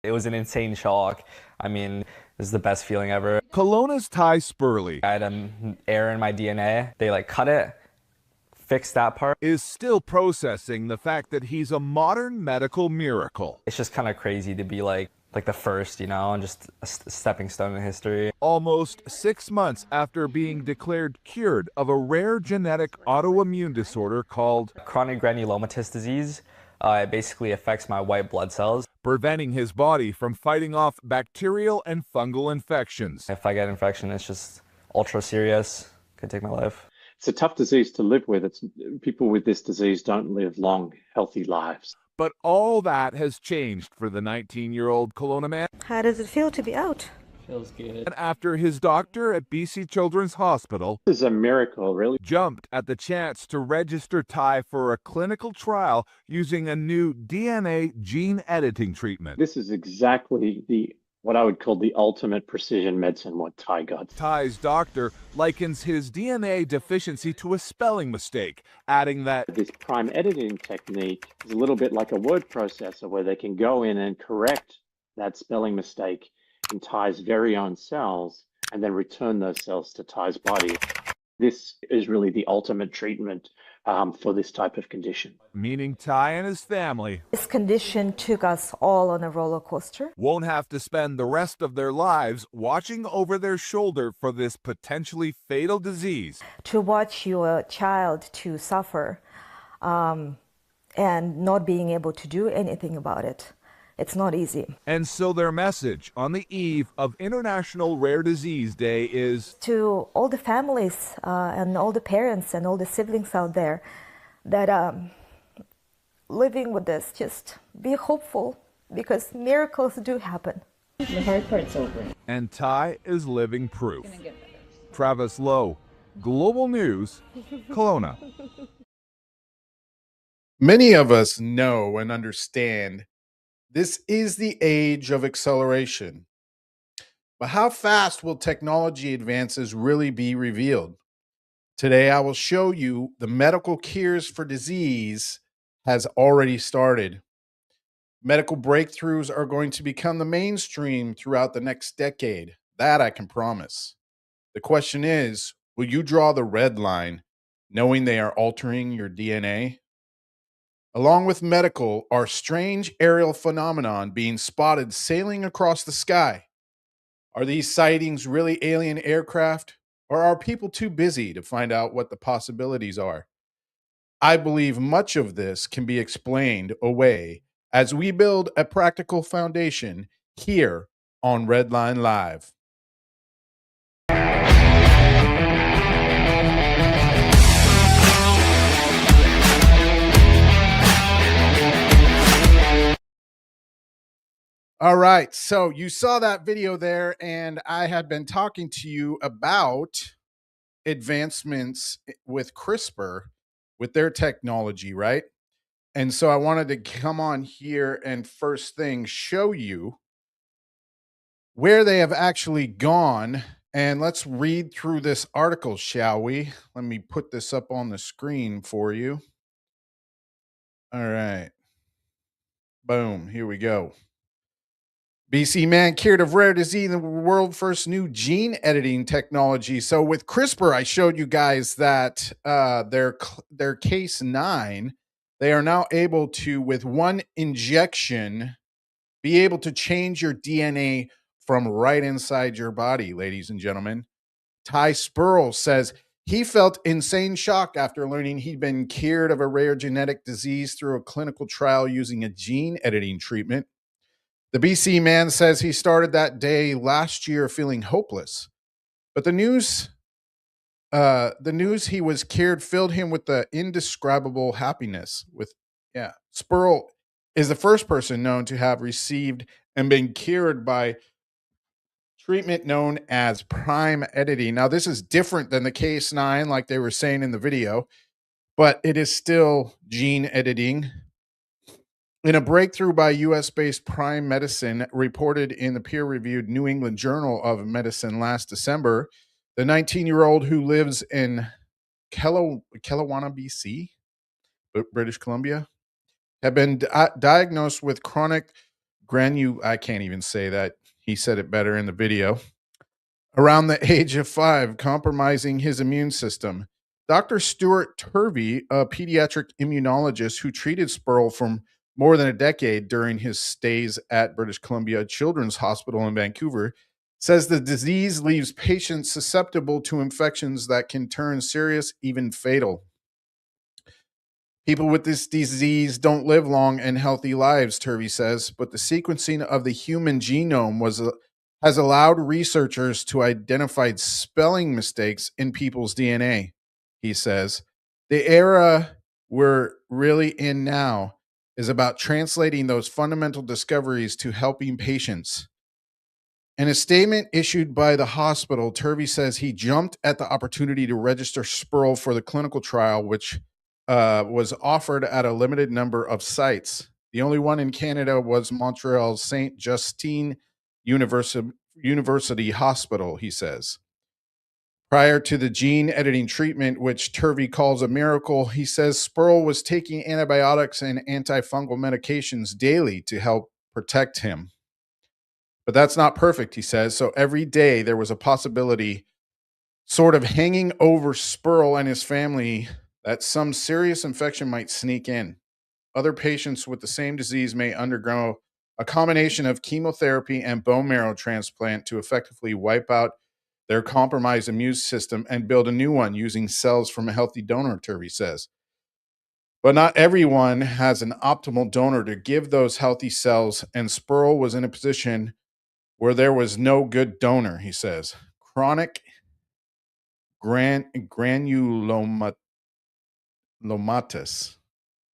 It was an insane shock. I mean, this is the best feeling ever. Kelowna's Ty Spurley I had error in my DNA. They like cut it, fixed that part. is still processing the fact that he's a modern medical miracle. It's just kind of crazy to be like the first, and just a stepping stone in history. Almost 6 months after being declared cured of a rare genetic autoimmune disorder called Chronic granulomatous disease. It basically affects my white blood cells. preventing his body from fighting off bacterial and fungal infections. If I get an infection, it's just ultra serious. Could take my life. It's a tough disease to live with. It's people with this disease don't live long, healthy lives. But all that has changed for the 19-year-old Kelowna man. How does it feel to be out? Feels good. And after his doctor at BC Children's Hospital This is a miracle, really. jumped at the chance to register Ty for a clinical trial using a new DNA gene editing treatment. This is exactly what I would call the ultimate precision medicine, what Ty got. Ty's doctor likens his DNA deficiency to a spelling mistake, adding that This prime editing technique is a little bit like a word processor where they can go in and correct that spelling mistake in Ty's very own cells and then return those cells to Ty's body. This is really the ultimate treatment for this type of condition. meaning Ty and his family This condition took us all on a roller coaster. won't have to spend the rest of their lives watching over their shoulder for this potentially fatal disease. To watch your child to suffer and not being able to do anything about it, it's not easy. And so their message on the eve of International Rare Disease Day is To all the families and all the parents and all the siblings out there that living with this, just be hopeful because miracles do happen. The hard part's over. and Ty is living proof. Travis Lowe, Global News, Kelowna. Many of us know and understand this is the age of acceleration. But how fast will technology advances really be revealed? Today, I will show you the medical cures for disease has already started. Medical breakthroughs are going to become the mainstream throughout the next decade. That I can promise. The question is, will you draw the red line knowing they are altering your DNA? Along with medical, are strange aerial phenomenon being spotted sailing across the sky? Are these sightings really alien aircraft, or are people too busy to find out what the possibilities are? I believe much of this can be explained away as we build a practical foundation here on Redline Live. All right, so you saw that video there, and I had been talking to you about advancements with CRISPR with their technology, right? And so I wanted to come on here and first thing show you where they have actually gone. And let's read through this article, shall we? Let me put this up on the screen for you. All right. Boom, here we go. BC man cured of rare disease, the world first new gene editing technology. So with CRISPR, I showed you guys that their case 9, they are now able to, with one injection, be able to change your DNA from right inside your body, ladies and gentlemen. Ty Spurl says he felt insane shock after learning he'd been cured of a rare genetic disease through a clinical trial using a gene editing treatment. The BC man says he started that day last year feeling hopeless, but the news he was cured filled him with the indescribable happiness. Spurl is the first person known to have received and been cured by treatment known as prime editing. Now, this is different than the case 9, like they were saying in the video, but it is still gene editing. In a breakthrough by US-based Prime Medicine reported in the peer-reviewed New England Journal of Medicine last December, the 19-year-old who lives in Kelowna, BC, British Columbia, had been diagnosed with chronic I can't even say that. He said it better in the video. Around the age of 5, compromising his immune system. Dr. Stuart Turvey, a pediatric immunologist who treated Sperl for more than a decade during his stays at British Columbia Children's Hospital in Vancouver, says the disease leaves patients susceptible to infections that can turn serious, even fatal. People with this disease don't live long and healthy lives, Turvey says, but the sequencing of the human genome has allowed researchers to identify spelling mistakes in people's DNA, he says. The era we're really in now is about translating those fundamental discoveries to helping patients. In a statement issued by the hospital, Turvey says he jumped at the opportunity to register Sperl for the clinical trial, which was offered at a limited number of sites. The only one in Canada was Montreal's Saint Justine University Hospital, he says. Prior to the gene editing treatment, which Turvey calls a miracle, he says Sperl was taking antibiotics and antifungal medications daily to help protect him. But that's not perfect, he says. So every day there was a possibility sort of hanging over Sperl and his family that some serious infection might sneak in. Other patients with the same disease may undergo a combination of chemotherapy and bone marrow transplant to effectively wipe out their compromised immune system and build a new one using cells from a healthy donor, Turvey says. But not everyone has an optimal donor to give those healthy cells, and Sperl was in a position where there was no good donor, he says. Chronic granulomatous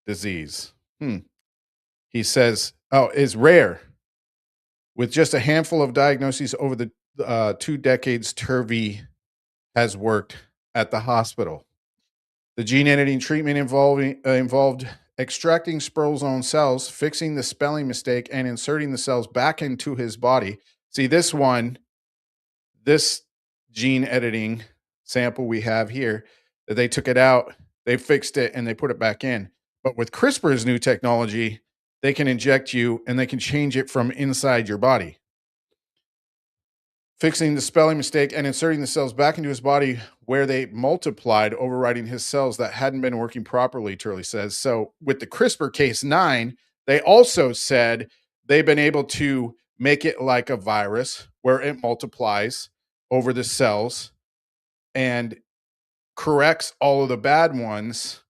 disease, he says, is rare. With just a handful of diagnoses over the 2 decades Turvey has worked at the hospital. The gene editing treatment involved extracting Sperl's own cells, fixing the spelling mistake, and inserting the cells back into his body. See, this gene editing sample we have here, that they took it out, they fixed it, and they put it back in. But with CRISPR's new technology, they can inject you and they can change it from inside your body. Fixing the spelling mistake and inserting the cells back into his body where they multiplied, overriding his cells that hadn't been working properly, Turley says. So with the CRISPR case 9, they also said they've been able to make it like a virus where it multiplies over the cells and corrects all of the bad ones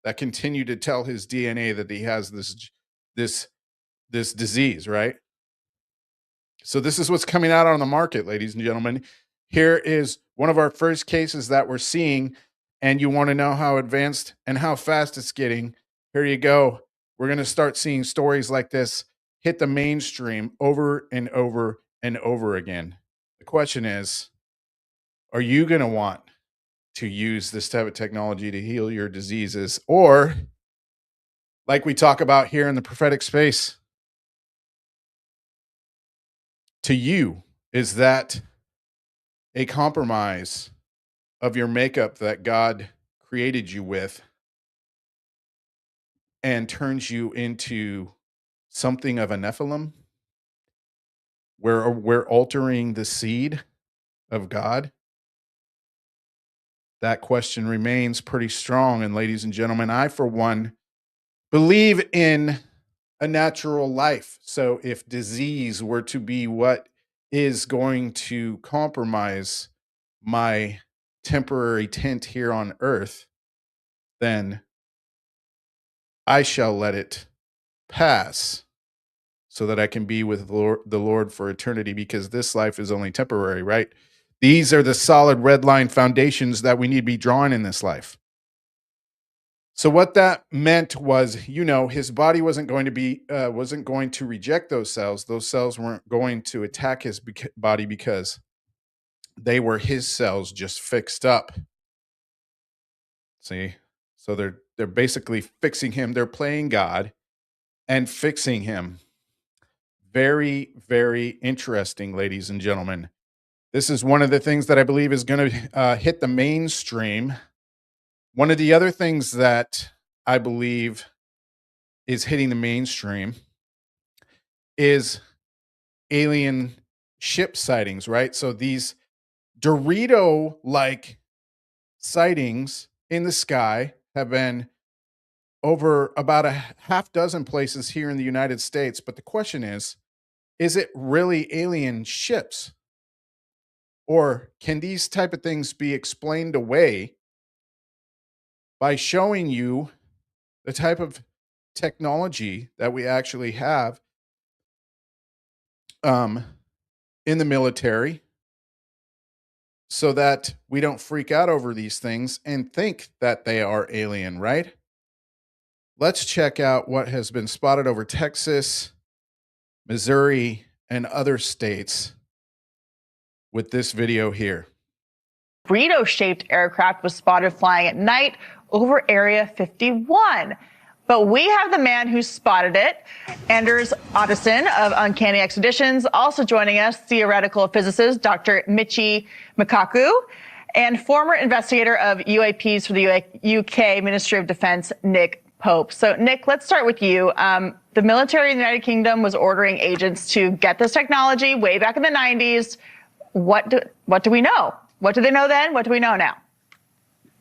that continue to tell his DNA that he has this disease, right? So this is what's coming out on the market, ladies and gentlemen. Here is one of our first cases that we're seeing, and you want to know how advanced and how fast it's getting. Here you go. We're going to start seeing stories like this hit the mainstream over and over and over again. The question is, are you going to want to use this type of technology to heal your diseases? Or, like we talk about here in the prophetic space, to you, is that a compromise of your makeup that God created you with and turns you into something of a Nephilim, where we're altering the seed of God? That question remains pretty strong. And ladies and gentlemen, I, for one, believe in a natural life. So if disease were to be what is going to compromise my temporary tent here on earth, then I shall let it pass so that I can be with the Lord for eternity, because this life is only temporary, right? These are the solid red line foundations that we need to be drawing in this life. So what that meant was, his body wasn't going to reject those cells. Those cells weren't going to attack his body because they were his cells just fixed up. See? So they're basically fixing him. They're playing God and fixing him. Very, very interesting, ladies and gentlemen. This is one of the things that I believe is going to hit the mainstream. One of the other things that I believe is hitting the mainstream is alien ship sightings, right? So these Dorito-like sightings in the sky have been over about a half dozen places here in the United States. But the question is it really alien ships? Or can these type of things be explained away by showing you the type of technology that we actually have in the military, so that we don't freak out over these things and think that they are alien, right? Let's check out what has been spotted over Texas, Missouri, and other states with this video here. Burrito-shaped aircraft was spotted flying at night over Area 51. But we have the man who spotted it, Anders Ottesen of Uncanny Expeditions, also joining us, theoretical physicist Dr. Michi Mikaku, and former investigator of UAPs for the UK Ministry of Defense, Nick Pope. So, Nick, let's start with you. The military in the United Kingdom was ordering agents to get this technology way back in the 90s. What do we know? What do they know then? What do we know now?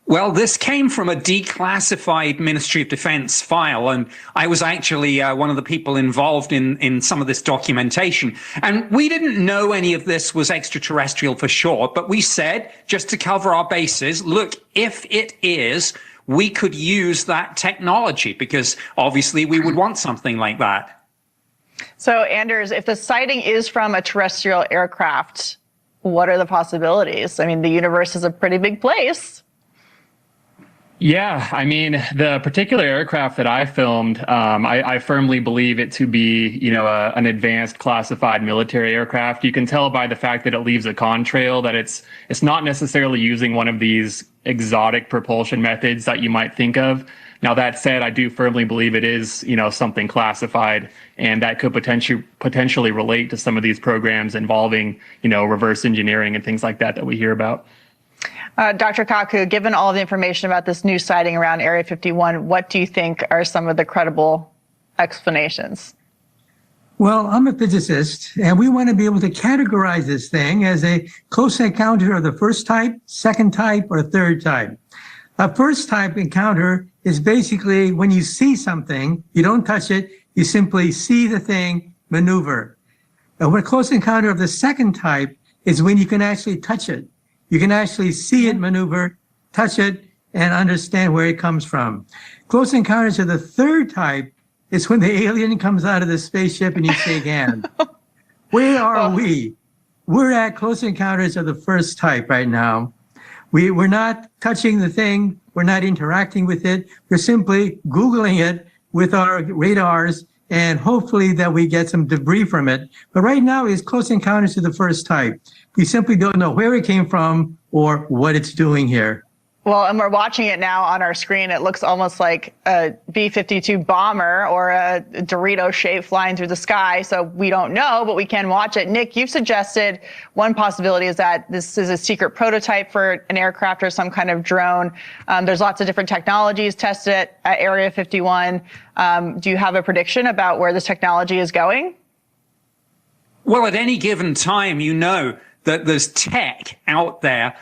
Well, this came from a declassified Ministry of Defense file, and I was actually one of the people involved in some of this documentation. And we didn't know any of this was extraterrestrial for sure, but we said, just to cover our bases, look, if it is, we could use that technology, because obviously we would want something like that. So, Anders, if the sighting is from a terrestrial aircraft, what are the possibilities? I mean, the universe is a pretty big place. Yeah, I mean, the particular aircraft that I filmed, I firmly believe it to be, an advanced classified military aircraft. You can tell by the fact that it leaves a contrail that it's not necessarily using one of these exotic propulsion methods that you might think of. Now, that said, I do firmly believe it is, something classified, and that could potentially relate to some of these programs involving, reverse engineering and things like that we hear about. Dr. Kaku, given all the information about this new sighting around Area 51, what do you think are some of the credible explanations? Well, I'm a physicist, and we want to be able to categorize this thing as a close encounter of the first type, second type, or third type. A first type encounter is basically when you see something, you don't touch it, you simply see the thing maneuver. And when a close encounter of the second type is when you can actually touch it. You can actually see it maneuver, touch it, and understand where it comes from. Close encounters of the third type is when the alien comes out of the spaceship and you shake hands. Where are we? We're at close encounters of the first type right now. We're not touching the thing. We're not interacting with it. We're simply Googling it with our radars, and hopefully that we get some debris from it. But right now it's close encounters of the first type. We simply don't know where it came from or what it's doing here. Well, and we're watching it now on our screen. It looks almost like a B-52 bomber or a Dorito shape flying through the sky. So we don't know, but we can watch it. Nick, you've suggested one possibility is that this is a secret prototype for an aircraft or some kind of drone. There's lots of different technologies tested at Area 51. Do you have a prediction about where this technology is going? Well, at any given time, that there's tech out there,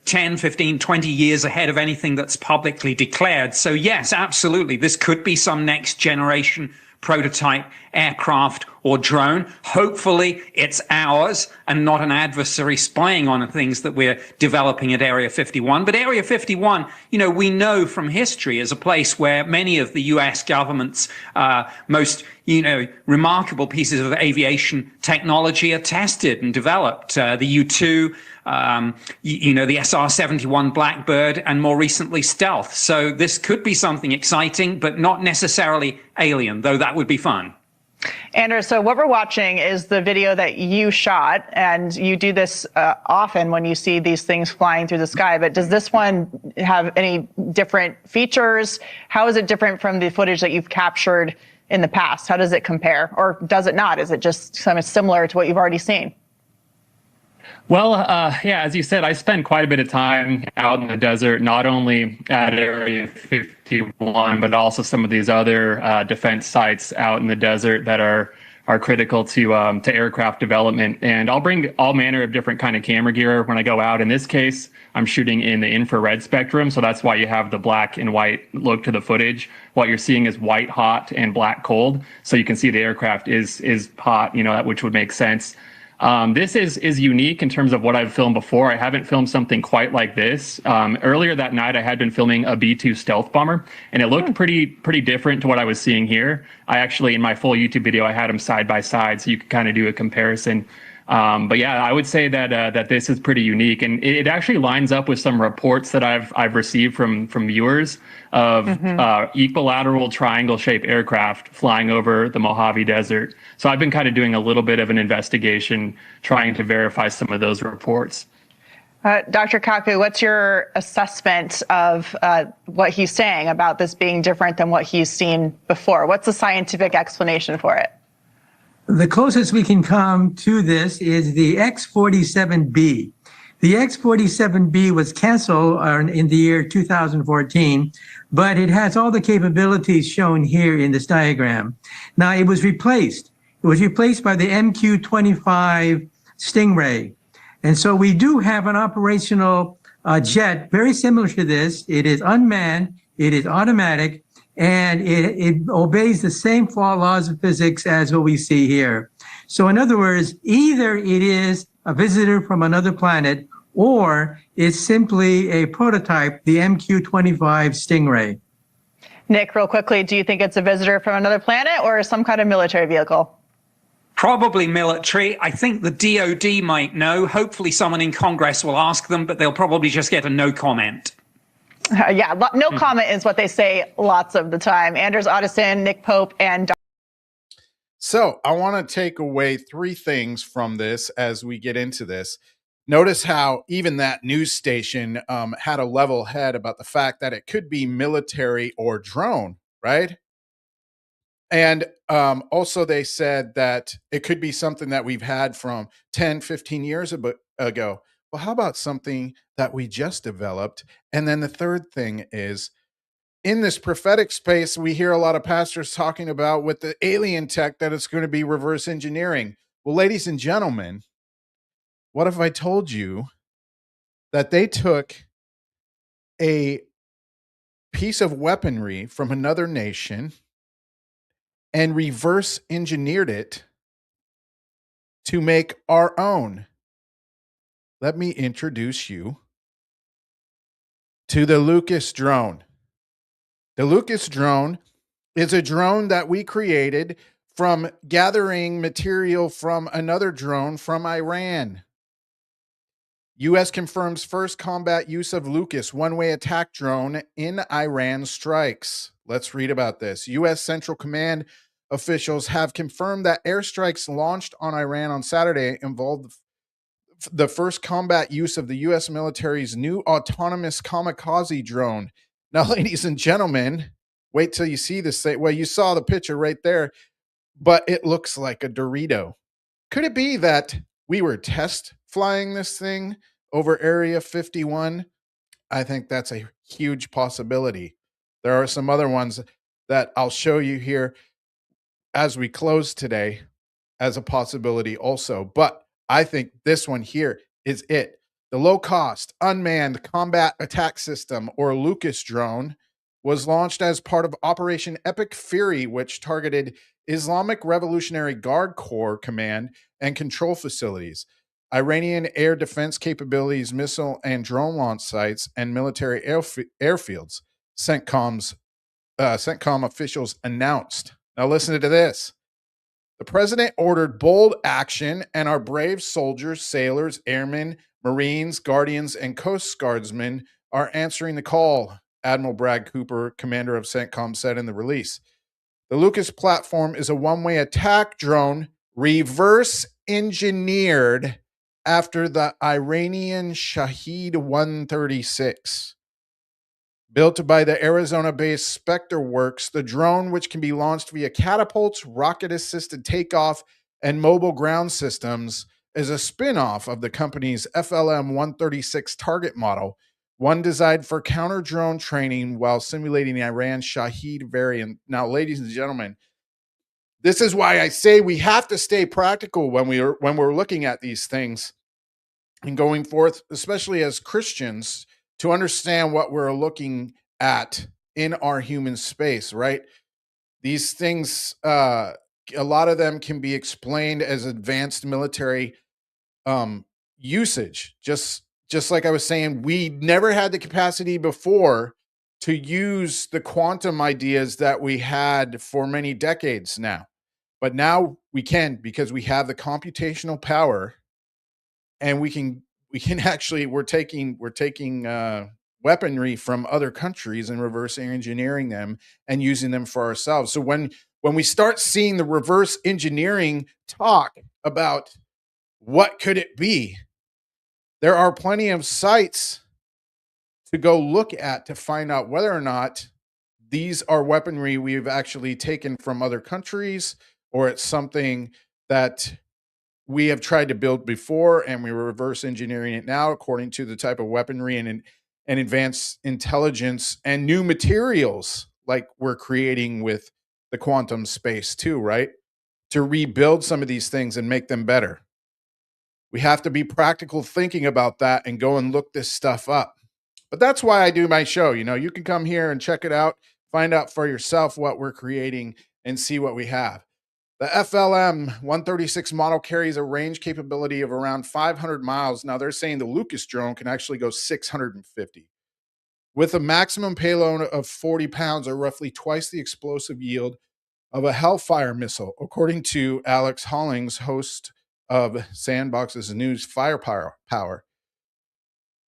10, 15, 20 years ahead of anything that's publicly declared. So yes, absolutely. This could be some next generation prototype aircraft or drone. Hopefully it's ours and not an adversary spying on things that we're developing at Area 51. But Area 51, we know from history is a place where many of the US government's most, remarkable pieces of aviation technology are tested and developed. The U-2, the SR-71 Blackbird, and more recently Stealth. So this could be something exciting, but not necessarily alien, though that would be fun. Anders, so what we're watching is the video that you shot, and you do this often when you see these things flying through the sky, but does this one have any different features? How is it different from the footage that you've captured in the past? How does it compare, or does it not? Is it just something similar to what you've already seen? Well, as you said, I spent quite a bit of time out in the desert, not only at Area 51, but also some of these other defense sites out in the desert that are are critical to aircraft development. And I'll bring all manner of different kind of camera gear when I go out. In this case, I'm shooting in the infrared spectrum, so that's why you have the black and white look to the footage. What you're seeing is white hot and black cold, so you can see the aircraft is hot, which would make sense. This is unique in terms of what I've filmed before. I haven't filmed something quite like this. Earlier that night, I had been filming a B-2 stealth bomber, and it looked pretty different to what I was seeing here. I actually, in my full YouTube video, I had them side by side, so you could kind of do a comparison. But yeah, I would say that this is pretty unique, and it actually lines up with some reports that I've received from viewers of equilateral triangle-shaped aircraft flying over the Mojave Desert. So I've been kind of doing a little bit of an investigation, trying to verify some of those reports. Dr. Kaku, what's your assessment of what he's saying about this being different than what he's seen before? What's the scientific explanation for it? The closest we can come to this is the X-47B. The X-47B was canceled in the year 2014, but it has all the capabilities shown here in this diagram. Now, it was replaced. It was replaced by the MQ-25 Stingray. And so we do have an operational jet very similar to this. It is unmanned, it is automatic, and it obeys the same laws of physics as what we see here. So in other words, either it is a visitor from another planet, or it's simply a prototype, the MQ-25 Stingray. Nick, real quickly, do you think it's a visitor from another planet or some kind of military vehicle? Probably military. I think the DOD might know. Hopefully someone in Congress will ask them, but they'll probably just get a no comment. Yeah, no comment is what they say lots of the time. Anders Ottoson, Nick Pope, and So I want to take away three things from this as we get into this. Notice how even that news station had a level head about the fact that it could be military or drone, right? And also they said that it could be something that we've had from 10, 15 years ago. Well, how about something that we just developed? And then the third thing is, in this prophetic space, we hear a lot of pastors talking about with the alien tech that it's going to be reverse engineering. Well, ladies and gentlemen, what if I told you that they took a piece of weaponry from another nation and reverse engineered it to make our own? Let me introduce you to the Lucas drone. The Lucas drone is a drone that we created from gathering material from another drone from Iran. U.S. confirms first combat use of Lucas one-way attack drone in Iran strikes. Let's read about this. U.S. Central Command officials have confirmed that airstrikes launched on Iran on Saturday involved the first combat use of the U.S. military's new autonomous kamikaze drone. Now, ladies and gentlemen, wait till you see this thing. Well, you saw the picture right there, but it looks like a Dorito. Could it be that we were test flying this thing over Area 51? I think that's a huge possibility. There are some other ones that I'll show you here as we close today as a possibility also. But I think this one here is it. The low-cost, unmanned combat attack system, or Lucas drone, was launched as part of Operation Epic Fury, which targeted Islamic Revolutionary Guard Corps command and control facilities, Iranian air defense capabilities, missile and drone launch sites, and military airfields, CENTCOM officials announced. Now listen to this. The president ordered bold action, and our brave soldiers, sailors, airmen, Marines, Guardians, and Coast Guardsmen are answering the call, Admiral Brad Cooper, commander of CENTCOM, said in the release. The Lucas platform is a one-way attack drone reverse engineered after the Iranian Shahed 136. Built by the Arizona-based Spectre Works, the drone, which can be launched via catapults, rocket-assisted takeoff, and mobile ground systems, is a spin-off of the company's FLM-136 target model, one designed for counter-drone training while simulating the Iran Shahed variant. Now, ladies and gentlemen, This is why I say we have to stay practical when we're looking at these things and going forth, especially as Christians, to understand what we're looking at in our human space, right? These things, a lot of them can be explained as advanced military usage. Just like I was saying, we never had the capacity before to use the quantum ideas that we had for many decades now. But now we can, because we have the computational power, and we can actually we're taking weaponry from other countries and reverse engineering them and using them for ourselves. So when we start seeing the reverse engineering talk about what could it be, there are plenty of sites to go look at to find out whether or not these are weaponry we've actually taken from other countries, or it's something that we have tried to build before and we're reverse engineering it now according to the type of weaponry and advanced intelligence and new materials like we're creating with the quantum space too, right? To rebuild some of these things and make them better. We have to be practical thinking about that and go and look this stuff up. But that's why I do my show. You can come here and check it out, find out for yourself what we're creating and see what we have. The FLM 136 model carries a range capability of around 500 miles. Now they're saying the Lucas drone can actually go 650, with a maximum payload of 40 pounds, or roughly twice the explosive yield of a Hellfire missile, according to Alex Hollings, host of Sandbox's News Firepower.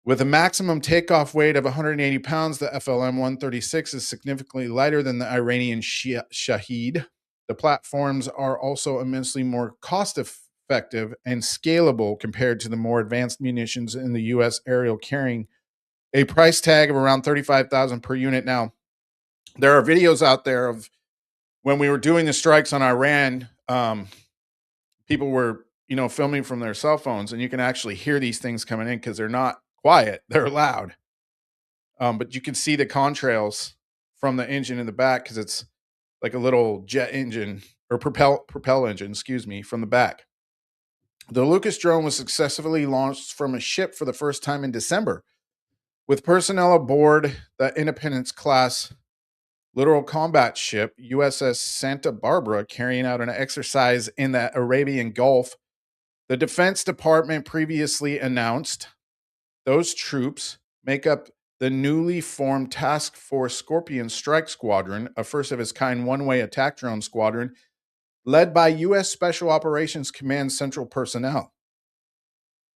With a maximum takeoff weight of 180 pounds, the FLM 136 is significantly lighter than the Iranian Shahed. The platforms are also immensely more cost-effective and scalable compared to the more advanced munitions in the U.S. aerial, carrying a price tag of around $35,000 per unit. Now, there are videos out there of when we were doing the strikes on Iran. People were, filming from their cell phones, and you can actually hear these things coming in because they're not quiet; they're loud. But you can see the contrails from the engine in the back because it's like a little jet engine or propel engine, from the back. The Lucas drone was successfully launched from a ship for the first time in December, with personnel aboard the Independence class littoral combat ship USS Santa Barbara carrying out an exercise in the Arabian Gulf. The Defense Department previously announced those troops make up the newly formed Task Force Scorpion Strike Squadron, a first of its kind one-way attack drone squadron led by U.S. Special Operations Command Central personnel.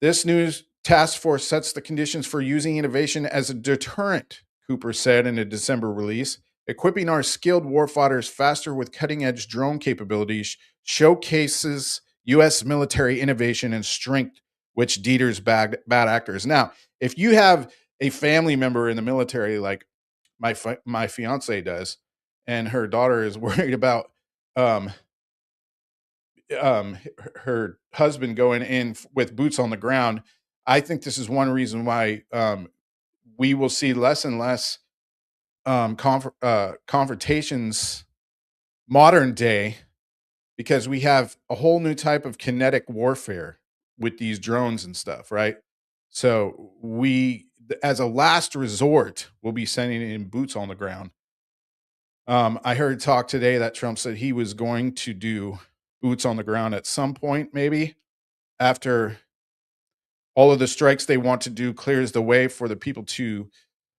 This new task force sets the conditions for using innovation as a deterrent, Cooper said in a December release. Equipping our skilled warfighters faster with cutting-edge drone capabilities showcases U.S. military innovation and strength, which deters bad actors. Now, if you have a family member in the military, like my fiance does, and her daughter is worried about her husband going in with boots on the ground, I think this is one reason why we will see less and less confrontations modern day, because we have a whole new type of kinetic warfare with these drones and stuff, right? So we, as a last resort, will be sending in boots on the ground. I heard talk today that Trump said he was going to do boots on the ground at some point, maybe after all of the strikes they want to do clears the way for the people to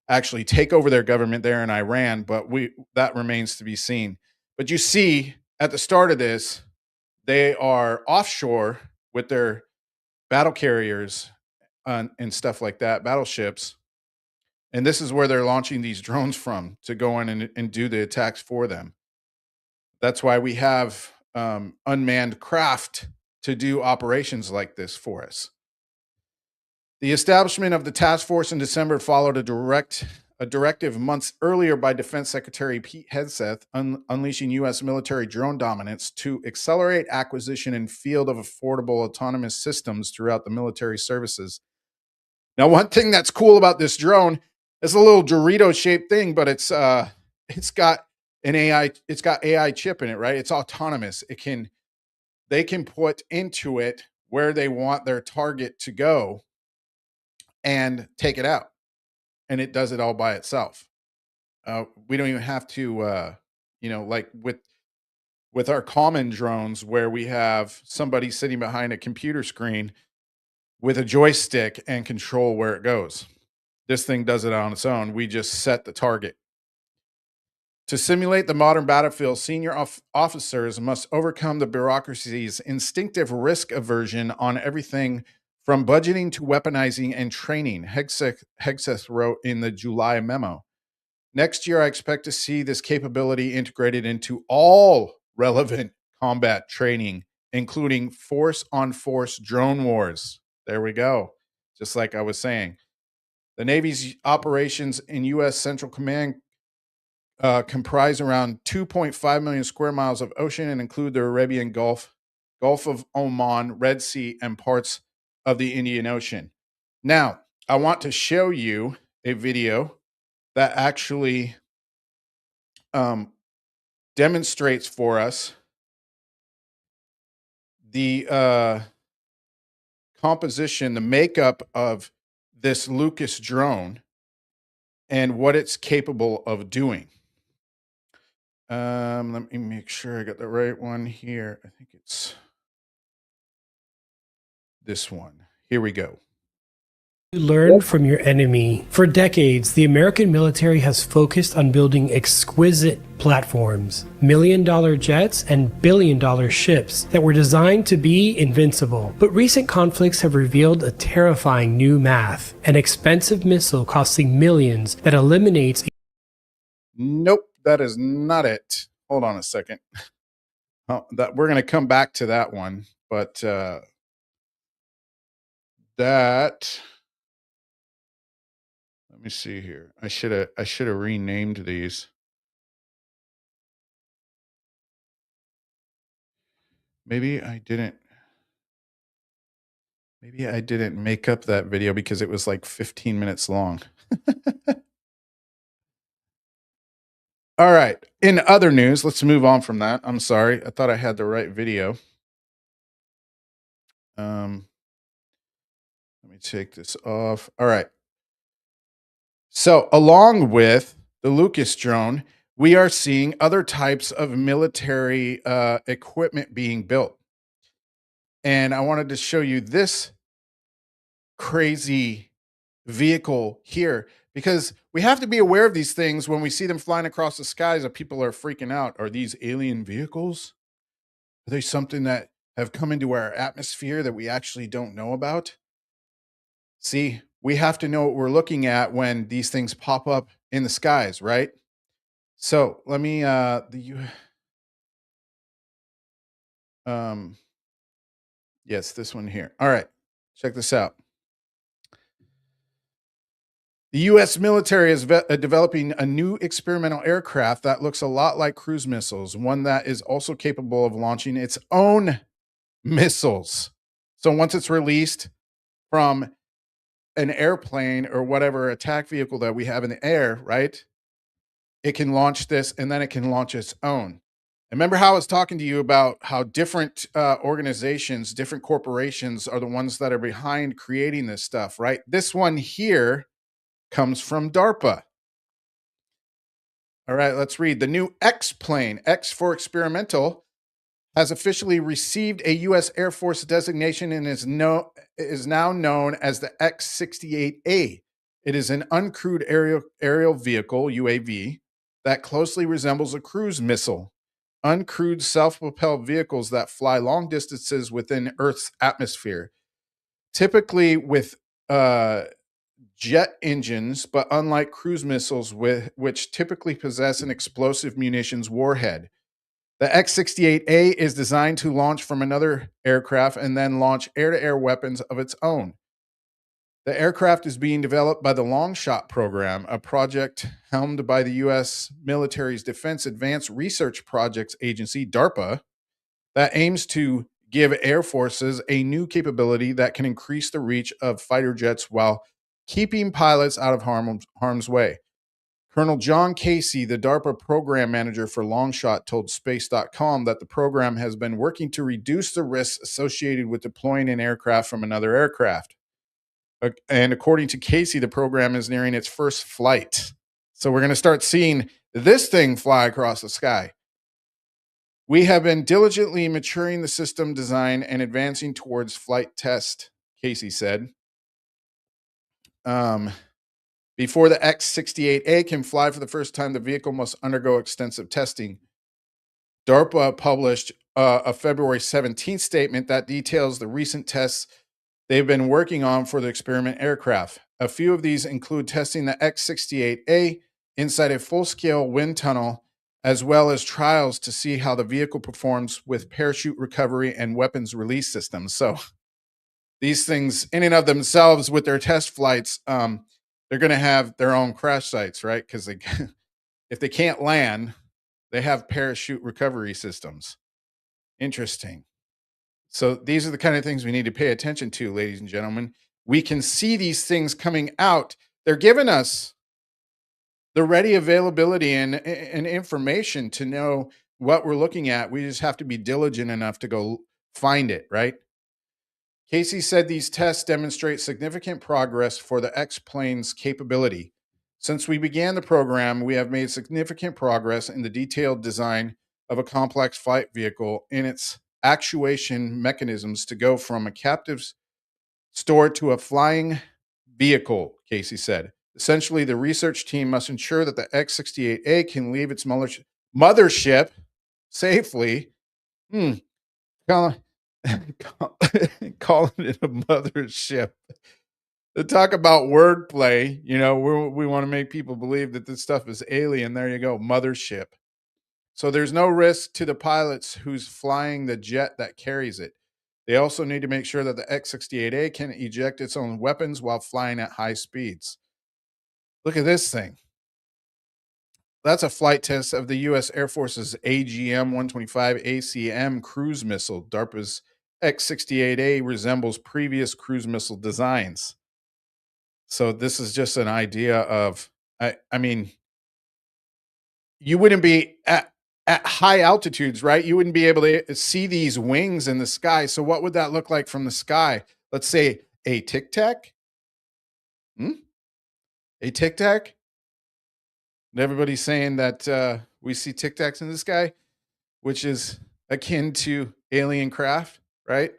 actually take over their government there in Iran, but that remains to be seen. But you see, at the start of this, they are offshore with their battle carriers and stuff like that, battleships. And this is where they're launching these drones from to go in and do the attacks for them. That's why we have unmanned craft to do operations like this for us. The establishment of the task force in December followed a directive months earlier by Defense Secretary Pete Hegseth unleashing U.S. military drone dominance to accelerate acquisition and field of affordable autonomous systems throughout the military services. Now, one thing that's cool about this drone is a little Dorito-shaped thing, but it's got an AI, it's got AI chip in it, right? It's autonomous. They can put into it where they want their target to go and take it out. And it does it all by itself. We don't even have to, like with our common drones where we have somebody sitting behind a computer screen with a joystick and control where it goes. This thing does it on its own. We just set the target. To simulate the modern battlefield, senior officers must overcome the bureaucracy's instinctive risk aversion on everything from budgeting to weaponizing and training, Hegseth wrote in the July memo. Next year, I expect to see this capability integrated into all relevant combat training, including force-on-force drone wars. There we go. Just like I was saying. The Navy's operations in U.S. Central Command comprise around 2.5 million square miles of ocean and include the Arabian Gulf, Gulf of Oman, Red Sea, and parts of the Indian Ocean. Now, I want to show you a video that actually demonstrates for us the composition, the makeup of this Lucas drone and what it's capable of doing. Let me make sure I got the right one here. I think it's this one. Here we go. Learn from your enemy. For decades, the American military has focused on building exquisite platforms, million-dollar jets, and billion-dollar ships that were designed to be invincible. But recent conflicts have revealed a terrifying new math, an expensive missile costing millions that eliminates. Nope, that is not it. Hold on a second. That we're going to come back to that one, but that. Let me see here. I should have renamed these. Maybe I didn't make up that video because it was like 15 minutes long. All right. In other news, let's move on from that. I'm sorry. I thought I had the right video. Let me take this off. All right. So, along with the Lucas drone, we are seeing other types of military equipment being built. And I wanted to show you this crazy vehicle here because we have to be aware of these things when we see them flying across the skies and people are freaking out. Are these alien vehicles? Are they something that have come into our atmosphere that we actually don't know about? See, we have to know what we're looking at when these things pop up in the skies, right? So let me yes, this one here. All right, check this out. The U.S. military is developing a new experimental aircraft that looks a lot like cruise missiles, one that is also capable of launching its own missiles. So once it's released from an airplane or whatever attack vehicle that we have in the air, right? It can launch this and then it can launch its own. Remember how I was talking to you about how different organizations, different corporations are the ones that are behind creating this stuff, right? This one here comes from DARPA. All right, let's read. The new X plane, X for experimental, has officially received a U.S. Air Force designation and is now known as the X-68A. It is an uncrewed aerial vehicle, UAV, that closely resembles a cruise missile. Uncrewed self-propelled vehicles that fly long distances within Earth's atmosphere, typically with jet engines, but unlike cruise missiles, which typically possess an explosive munitions warhead. The X-68A is designed to launch from another aircraft and then launch air-to-air weapons of its own. The aircraft is being developed by the Long Shot program, a project helmed by the U.S. military's Defense Advanced Research Projects Agency, DARPA, that aims to give air forces a new capability that can increase the reach of fighter jets while keeping pilots out of harm's way. Colonel John Casey, the DARPA program manager for Longshot, told Space.com that the program has been working to reduce the risks associated with deploying an aircraft from another aircraft. And according to Casey, the program is nearing its first flight. So we're going to start seeing this thing fly across the sky. We have been diligently maturing the system design and advancing towards flight test, Casey said. Before the X-68A can fly for the first time, the vehicle must undergo extensive testing. DARPA published a February 17th statement that details the recent tests they've been working on for the experiment aircraft. A few of these include testing the X-68A inside a full-scale wind tunnel, as well as trials to see how the vehicle performs with parachute recovery and weapons release systems. So these things, in and of themselves, with their test flights, they're going to have their own crash sites, right? Because if they can't land, they have parachute recovery systems. Interesting. So these are the kind of things we need to pay attention to, ladies and gentlemen. We can see these things coming out. They're giving us the ready availability and information to know what we're looking at. We just have to be diligent enough to go find it, right? Casey said these tests demonstrate significant progress for the X-plane's capability. Since we began the program, we have made significant progress in the detailed design of a complex flight vehicle in its actuation mechanisms to go from a captive store to a flying vehicle, Casey said. Essentially, the research team must ensure that the X-68A can leave its mothership safely. Calling it a mothership. To talk about wordplay, we want to make people believe that this stuff is alien. There you go, mothership. So there's no risk to the pilots who's flying the jet that carries it. They also need to make sure that the X-68A can eject its own weapons while flying at high speeds. Look at this thing. That's a flight test of the U.S. Air Force's AGM-125 ACM cruise missile. DARPA's X-68A resembles previous cruise missile designs. So this is just an idea of, I mean, you wouldn't be at high altitudes, right? You wouldn't be able to see these wings in the sky. So what would that look like from the sky? Let's say a Tic Tac. A Tic Tac? And everybody's saying that we see Tic Tacs in the sky, which is akin to alien craft, right?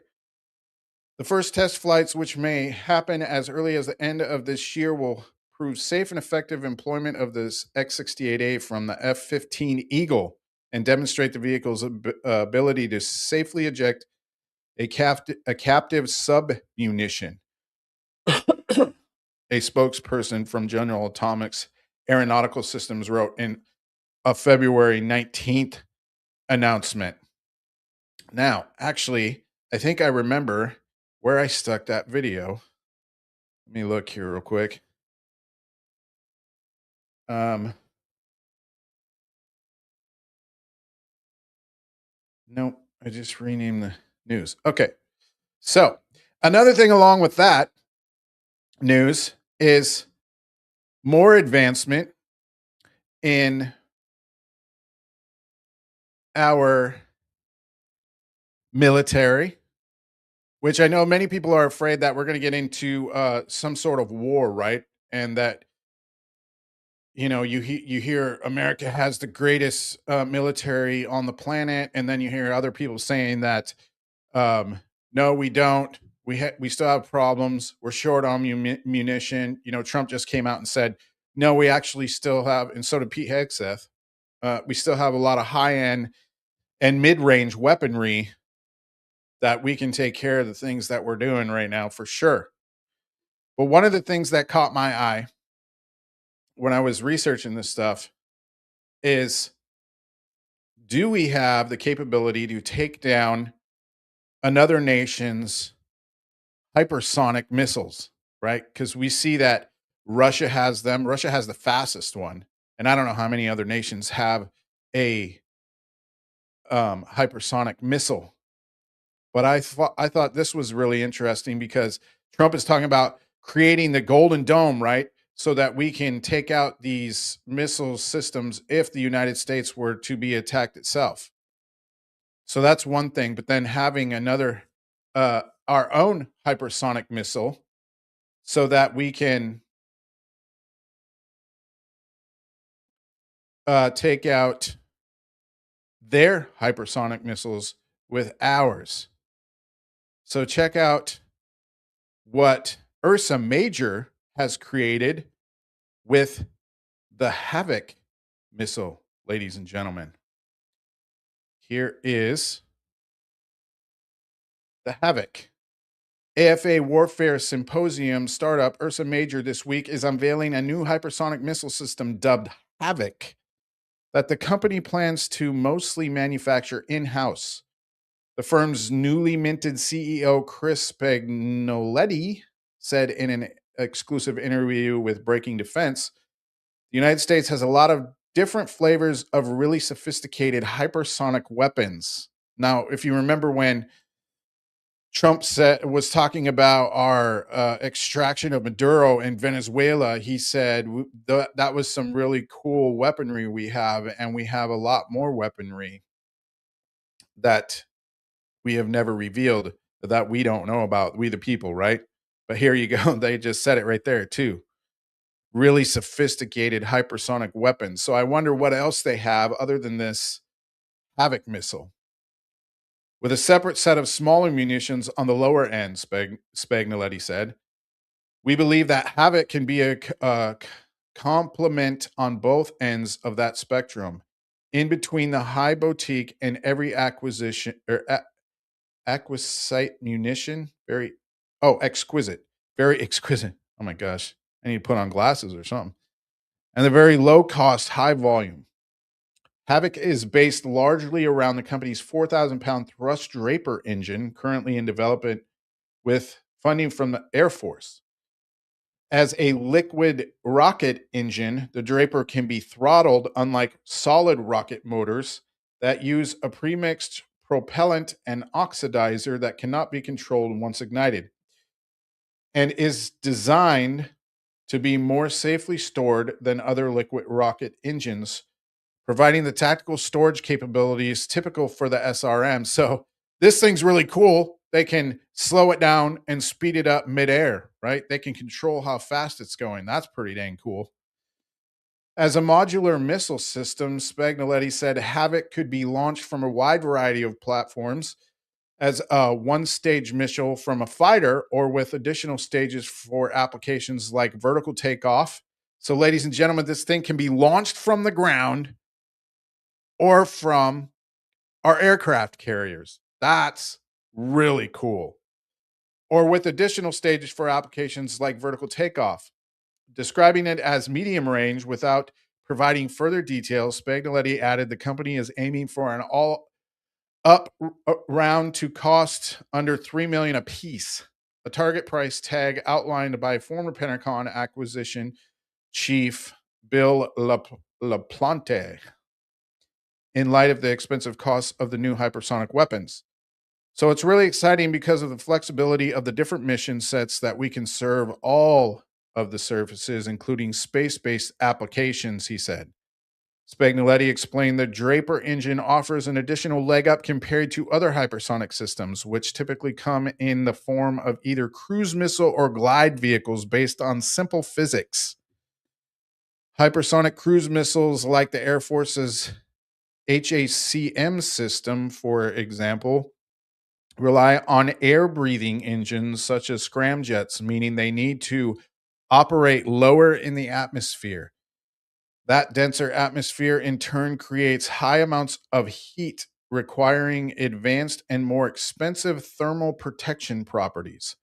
The first test flights, which may happen as early as the end of this year, will prove safe and effective employment of this X-68A from the F-15 Eagle and demonstrate the vehicle's ability to safely eject a captive submunition. A spokesperson from General Atomics Aeronautical Systems wrote in a February 19th announcement. Now, actually, I think I remember where I stuck that video. Let me look here real quick. Nope, I just renamed the news. Okay. So, another thing along with that news is more advancement in our military, which I know many people are afraid that we're going to get into some sort of war, right? And that, you hear America has the greatest military on the planet, and then you hear other people saying that, no, we don't. We still have problems. We're short on munition. Trump just came out and said, no, we actually still have, and so did Pete Hegseth. We still have a lot of high-end and mid-range weaponry that we can take care of the things that we're doing right now for sure. But one of the things that caught my eye when I was researching this stuff is, do we have the capability to take down another nation's hypersonic missiles, right? Because we see that Russia has them. Russia has the fastest one. And I don't know how many other nations have a hypersonic missile. But I thought this was really interesting because Trump is talking about creating the Golden Dome, right? so that we can take out these missile systems if the United States were to be attacked itself. So that's one thing. But then having another, our own hypersonic missile, so that we can take out their hypersonic missiles with ours. So check out what Ursa Major has created with the Havoc missile, ladies and gentlemen. Here is the Havoc. AFA Warfare Symposium startup Ursa Major this week is unveiling a new hypersonic missile system dubbed Havoc that the company plans to mostly manufacture in-house. The firm's newly minted CEO, Chris Spagnoletti, said in an exclusive interview with Breaking Defense, the United States has a lot of different flavors of really sophisticated hypersonic weapons. Now, if you remember when Trump was talking about our extraction of Maduro in Venezuela, he said that was some really cool weaponry we have, and we have a lot more weaponry that we have never revealed, that we don't know about, we the people, right? But here you go. They just said it right there too. Really sophisticated hypersonic weapons. So I wonder what else they have other than this Havoc missile. With a separate set of smaller munitions on the lower end, Spagnoletti said, we believe that Havoc can be a complement on both ends of that spectrum, in between the high boutique and every acquisition or exquisite munition. Exquisite. Very exquisite. Oh my gosh. I need to put on glasses or something. And the very low cost, high volume. Havoc is based largely around the company's 4,000-pound thrust Draper engine, currently in development with funding from the Air Force. As a liquid rocket engine, the Draper can be throttled, unlike solid rocket motors that use a premixed propellant and oxidizer that cannot be controlled once ignited, and is designed to be more safely stored than other liquid rocket engines, providing the tactical storage capabilities typical for the SRM. So this thing's really cool. They can slow it down and speed it up midair, right? They can control how fast it's going. That's pretty dang cool. As a modular missile system, Spagnoletti said Havoc could be launched from a wide variety of platforms as a one-stage missile from a fighter, or with additional stages for applications like vertical takeoff. So, ladies and gentlemen, this thing can be launched from the ground or from our aircraft carriers. That's really cool. Or with additional stages for applications like vertical takeoff. Describing it as medium range without providing further details, Spagnoletti added the company is aiming for an all-up round to cost under $3 million a piece, a target price tag outlined by former Pentagon acquisition chief Bill LaPlante, in light of the expensive costs of the new hypersonic weapons. So it's really exciting because of the flexibility of the different mission sets that we can serve all of the services, including space-based applications, he said. Spagnoletti explained the Draper engine offers an additional leg up compared to other hypersonic systems, which typically come in the form of either cruise missile or glide vehicles based on simple physics. Hypersonic cruise missiles like the Air Force's HACM system, for example, rely on air-breathing engines such as scramjets, meaning they need to operate lower in the atmosphere. That denser atmosphere in turn creates high amounts of heat, requiring advanced and more expensive thermal protection properties.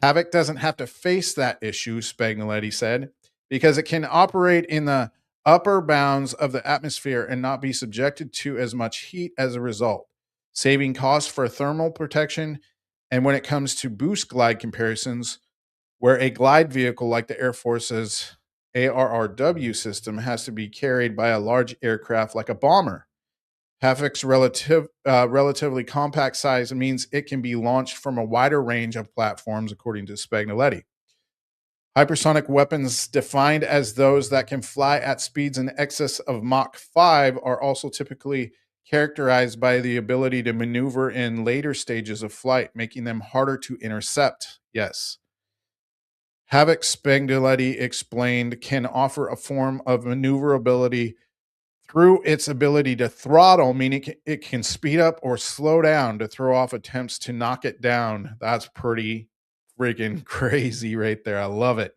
Havoc doesn't have to face that issue, Spagnoletti said, because it can operate in the upper bounds of the atmosphere and not be subjected to as much heat as a result, saving costs for thermal protection. And when it comes to boost glide comparisons, where a glide vehicle like the Air Force's ARRW system has to be carried by a large aircraft like a bomber, Havoc's relatively compact size means it can be launched from a wider range of platforms, according to Spagnoletti. Hypersonic weapons defined as those that can fly at speeds in excess of Mach 5 are also typically characterized by the ability to maneuver in later stages of flight, making them harder to intercept. Yes. Havoc, Spagnoletti explained, can offer a form of maneuverability through its ability to throttle, meaning it can speed up or slow down to throw off attempts to knock it down. That's pretty freaking crazy right there. I love it.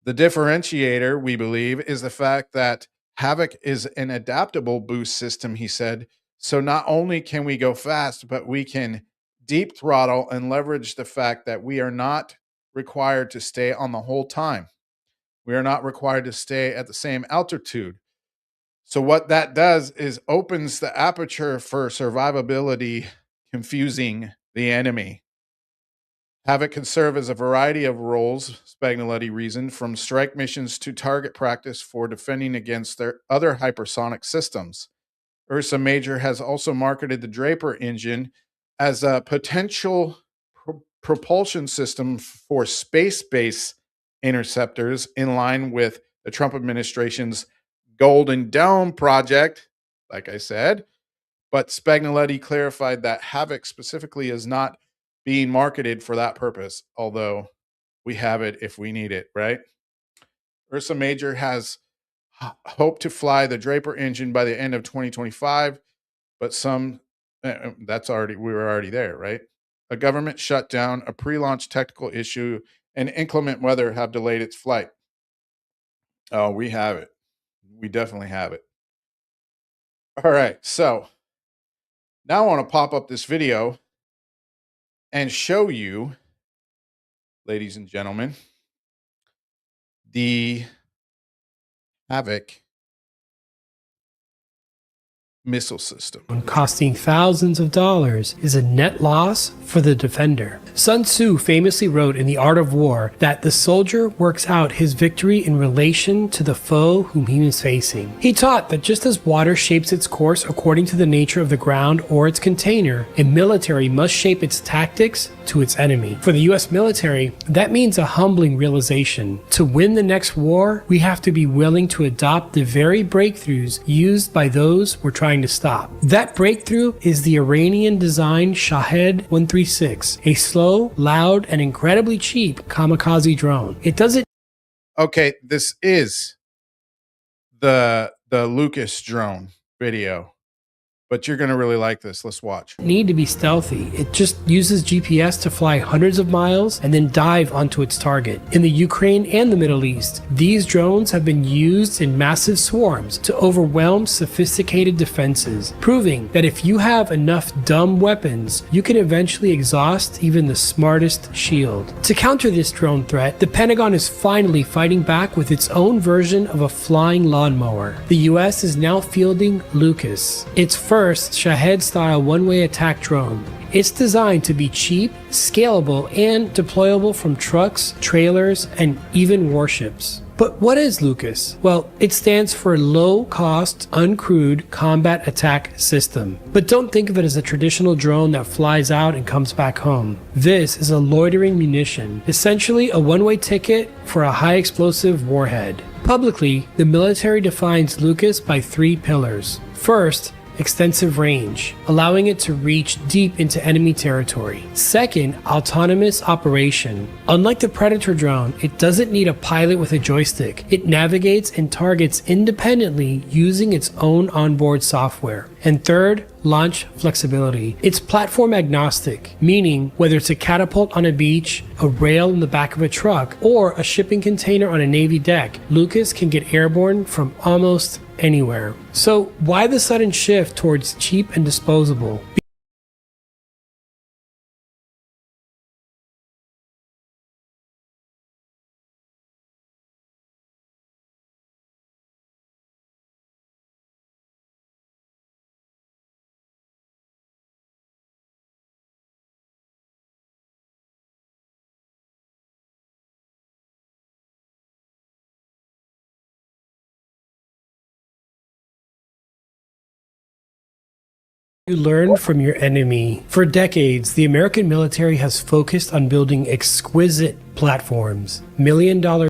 The differentiator, we believe, is the fact that Havoc is an adaptable boost system, he said. So not only can we go fast, but we can deep throttle and leverage the fact that we are not required to stay on the whole time. We are not required to stay at the same altitude. So what that does is opens the aperture for survivability, confusing the enemy. Havoc can serve as a variety of roles, Spagnoletti reasoned, from strike missions to target practice for defending against their other hypersonic systems. Ursa Major has also marketed the Draper engine as a potential propulsion system for space-based interceptors in line with the Trump administration's Golden Dome project, like I said. But Spagnoletti clarified that Havoc specifically is not being marketed for that purpose, although we have it if we need it, right? Ursa Major has hoped to fly the Draper engine by the end of 2025, but we were already there, right? A government shutdown, a pre-launch technical issue, and inclement weather have delayed its flight. Oh, we have it. We definitely have it. All right, so now I want to pop up this video and show you, ladies and gentlemen, the Havoc missile system. Costing thousands of dollars is a net loss for the defender. Sun Tzu famously wrote in The Art of War that the soldier works out his victory in relation to the foe whom he is facing. He taught that just as water shapes its course according to the nature of the ground or its container, a military must shape its tactics to its enemy. For the US military, that means a humbling realization. To win the next war, we have to be willing to adopt the very breakthroughs used by those we're trying to stop. That breakthrough is the Iranian-designed Shahed 136, a slow, loud, and incredibly cheap kamikaze drone. It doesn't. Okay, this is the Lucas drone video, but you're going to really like this. Let's watch. Need to be stealthy. It just uses GPS to fly hundreds of miles and then dive onto its target. In the Ukraine and the Middle East, these drones have been used in massive swarms to overwhelm sophisticated defenses, proving that if you have enough dumb weapons, you can eventually exhaust even the smartest shield. To counter this drone threat, the Pentagon is finally fighting back with its own version of a flying lawnmower. The US is now fielding Lucas, its first Shahed-style one-way attack drone. It's designed to be cheap, scalable, and deployable from trucks, trailers, and even warships. But what is Lucas? Well, it stands for Low Cost Uncrewed Combat Attack System. But don't think of it as a traditional drone that flies out and comes back home. This is a loitering munition, essentially a one-way ticket for a high explosive warhead. Publicly, the military defines Lucas by 3 pillars. First, extensive range, allowing it to reach deep into enemy territory. Second, autonomous operation. Unlike the Predator drone, it doesn't need a pilot with a joystick. It navigates and targets independently using its own onboard software. And third, launch flexibility. It's platform agnostic, meaning whether it's a catapult on a beach, a rail in the back of a truck, or a shipping container on a Navy deck, Lucas can get airborne from almost anywhere. So why the sudden shift towards cheap and disposable? You learn from your enemy. For decades, the American military has focused on building exquisite platforms. $1,000,000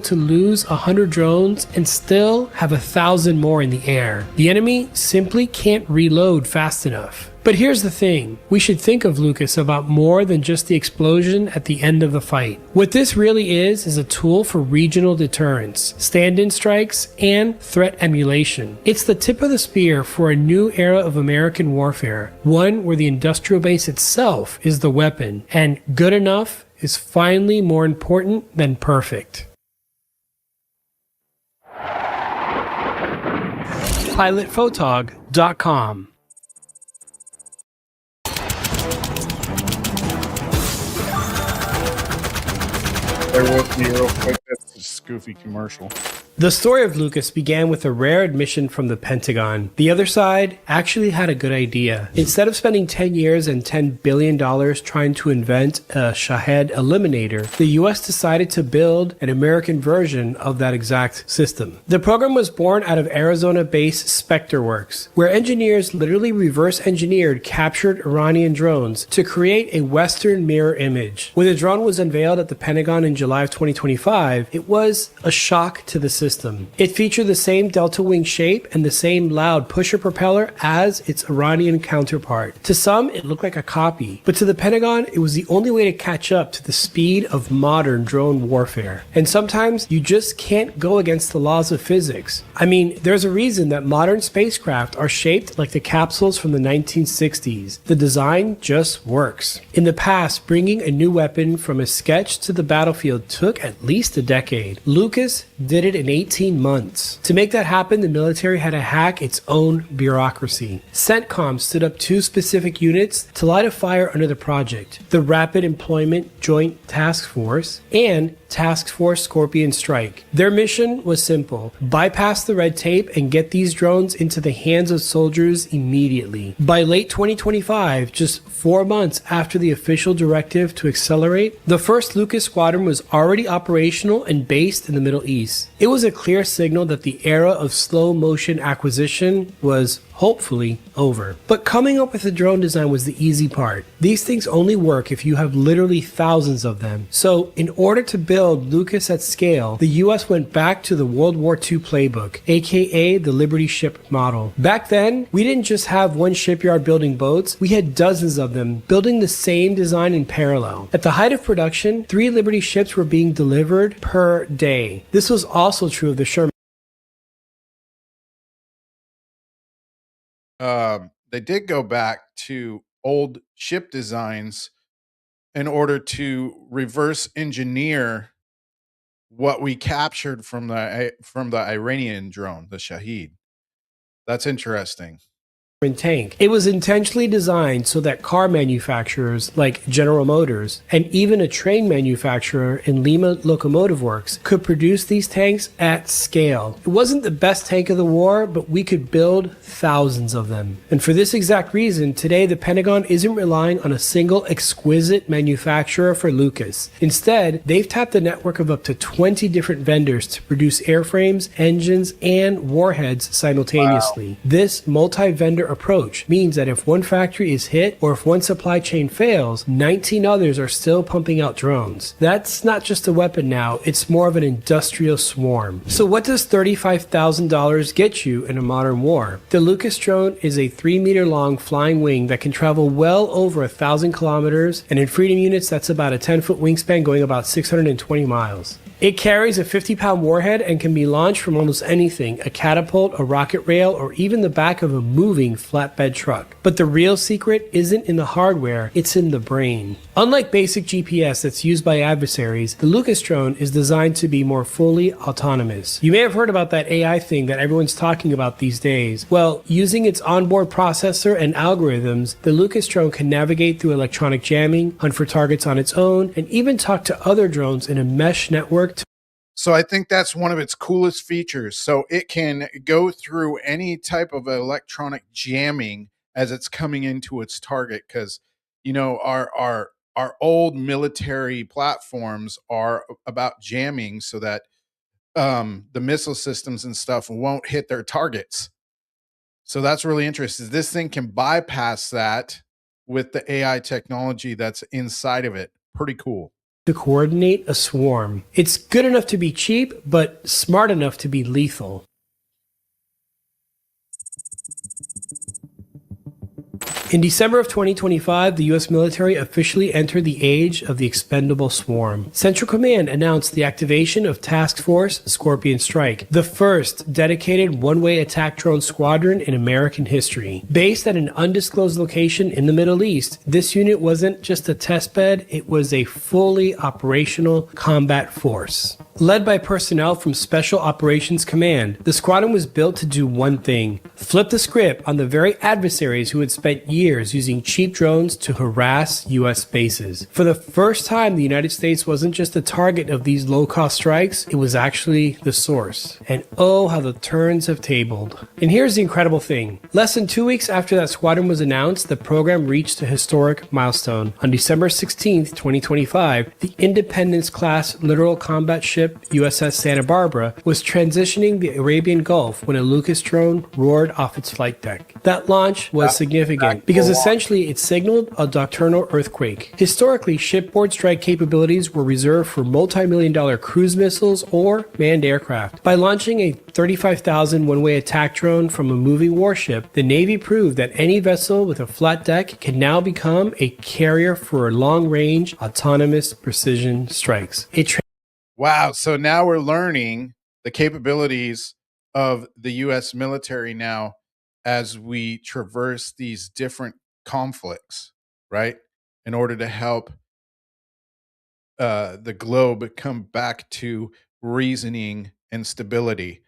to lose 100 drones and still have 1,000 more in the air. The enemy simply can't reload fast enough. But here's the thing, we should think of Lucas about more than just the explosion at the end of the fight. What this really is a tool for regional deterrence, stand-in strikes, and threat emulation. It's the tip of the spear for a new era of American warfare, one where the industrial base itself is the weapon, and good enough is finally more important than perfect. pilotphotog.com. Bear with me real quick. That's a goofy commercial. The story of Lucas began with a rare admission from the Pentagon. The other side actually had a good idea. Instead of spending 10 years and $10 billion trying to invent a Shahed eliminator, the US decided to build an American version of that exact system. The program was born out of Arizona-based Spectre Works, where engineers literally reverse engineered captured Iranian drones to create a Western mirror image. When the drone was unveiled at the Pentagon in July of 2025, it was a shock to the system. It featured the same delta wing shape and the same loud pusher propeller as its Iranian counterpart. To some, it looked like a copy, but to the Pentagon, it was the only way to catch up to the speed of modern drone warfare. And sometimes you just can't go against the laws of physics. I mean, there's a reason that modern spacecraft are shaped like the capsules from the 1960s. The design just works. In the past, bringing a new weapon from a sketch to the battlefield took at least a decade. Lucas did it in 18 months. To make that happen, the military had to hack its own bureaucracy. CENTCOM stood up two specific units to light a fire under the project: the Rapid Employment Joint Task Force and Task Force Scorpion Strike. Their mission was simple: bypass the red tape and get these drones into the hands of soldiers immediately. By late 2025, just 4 months after the official directive to accelerate, the first Lucas Squadron was already operational and based in the Middle East. It was a clear signal that the era of slow motion acquisition was hopefully over. But coming up with a drone design was the easy part. These things only work if you have literally thousands of them. So in order to build Lucas at scale, the US went back to the World War II playbook, aka the Liberty ship model. Back then, we didn't just have one shipyard building boats, we had dozens of them building the same design in parallel. At the height of production, 3 Liberty ships were being delivered per day. This was also true of the Sherman. They did go back to old ship designs in order to reverse engineer what we captured from the Iranian drone, the Shahed. That's interesting. Tank. It was intentionally designed so that car manufacturers like General Motors and even a train manufacturer in Lima Locomotive Works could produce these tanks at scale. It wasn't the best tank of the war, but we could build thousands of them. And for this exact reason, today the Pentagon isn't relying on a single exquisite manufacturer for Lucas. Instead, they've tapped a network of up to 20 different vendors to produce airframes, engines, and warheads simultaneously. Wow. This multi-vendor approach means that if one factory is hit or if one supply chain fails, 19 others are still pumping out drones. That's not just a weapon now, it's more of an industrial swarm. So what does $35,000 get you in a modern war? The Lucas drone is a 3-meter long flying wing that can travel well over 1,000 kilometers, and in Freedom units that's about a 10-foot wingspan going about 620 miles. It carries a 50-pound warhead and can be launched from almost anything, a catapult, a rocket rail, or even the back of a moving flatbed truck. But the real secret isn't in the hardware, it's in the brain. Unlike basic GPS that's used by adversaries, the Lucas drone is designed to be more fully autonomous. You may have heard about that AI thing that everyone's talking about these days. Well, using its onboard processor and algorithms, the Lucas drone can navigate through electronic jamming, hunt for targets on its own, and even talk to other drones in a mesh network. So I think that's one of its coolest features. So it can go through any type of electronic jamming as it's coming into its target. Because, you know, our old military platforms are about jamming so that the missile systems and stuff won't hit their targets. So that's really interesting. This thing can bypass that with the AI technology that's inside of it. Pretty cool. To coordinate a swarm. It's good enough to be cheap, but smart enough to be lethal. In December of 2025, the U.S. military officially entered the age of the expendable swarm. Central Command announced the activation of Task Force Scorpion Strike, the first dedicated one-way attack drone squadron in American history. Based at an undisclosed location in the Middle East, this unit wasn't just a testbed, it was a fully operational combat force. Led by personnel from Special Operations Command, the squadron was built to do one thing: flip the script on the very adversaries who had spent years using cheap drones to harass U.S. bases. For the first time, the United States wasn't just the target of these low-cost strikes, it was actually the source. And oh, how the turns have tabled. And here's the incredible thing. Less than 2 weeks after that squadron was announced, the program reached a historic milestone. On December 16th, 2025, the Independence-class littoral combat ship USS Santa Barbara was transitioning the Arabian Gulf when a Lucas drone roared off its flight deck. That launch was significant because essentially it signaled a nocturnal earthquake. Historically, shipboard strike capabilities were reserved for multi-million-dollar cruise missiles or manned aircraft. By launching a 35,000 one-way attack drone from a moving warship, the Navy proved that any vessel with a flat deck can now become a carrier for long-range autonomous precision strikes. Wow. So now we're learning the capabilities of the U.S. military now as we traverse these different conflicts, right? In order to help the globe come back to reasoning and stability.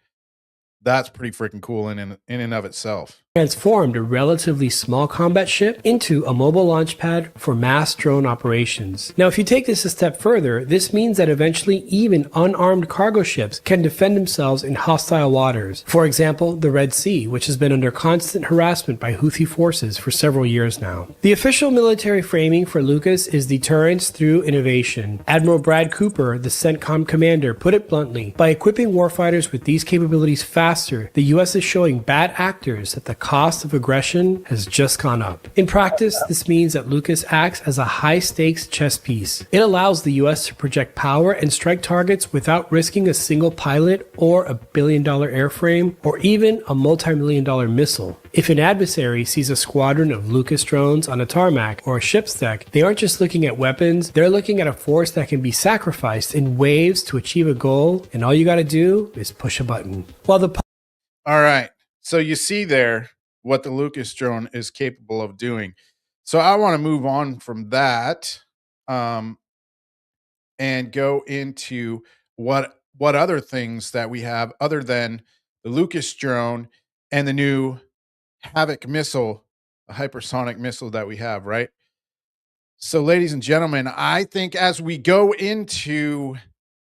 That's pretty freaking cool in and of itself. Transformed a relatively small combat ship into a mobile launch pad for mass drone operations. Now, if you take this a step further, this means that eventually even unarmed cargo ships can defend themselves in hostile waters. For example, the Red Sea, which has been under constant harassment by Houthi forces for several years now. The official military framing for Lucas is deterrence through innovation. Admiral Brad Cooper, the CENTCOM commander, put it bluntly: by equipping warfighters with these capabilities faster, the U.S. is showing bad actors that the cost of aggression has just gone up. In practice, this means that Lucas acts as a high-stakes chess piece. It allows the U.S. to project power and strike targets without risking a single pilot or $1 billion airframe or even a multi-million-dollar missile. If an adversary sees a squadron of Lucas drones on a tarmac or a ship's deck, they aren't just looking at weapons, they're looking at a force that can be sacrificed in waves to achieve a goal, and all you gotta do is push a button. All right. So you see there what the Lucas drone is capable of doing. So I want to move on from that and go into what other things that we have other than the Lucas drone and the new Havoc missile, a hypersonic missile that we have, right? So, ladies and gentlemen, I think as we go into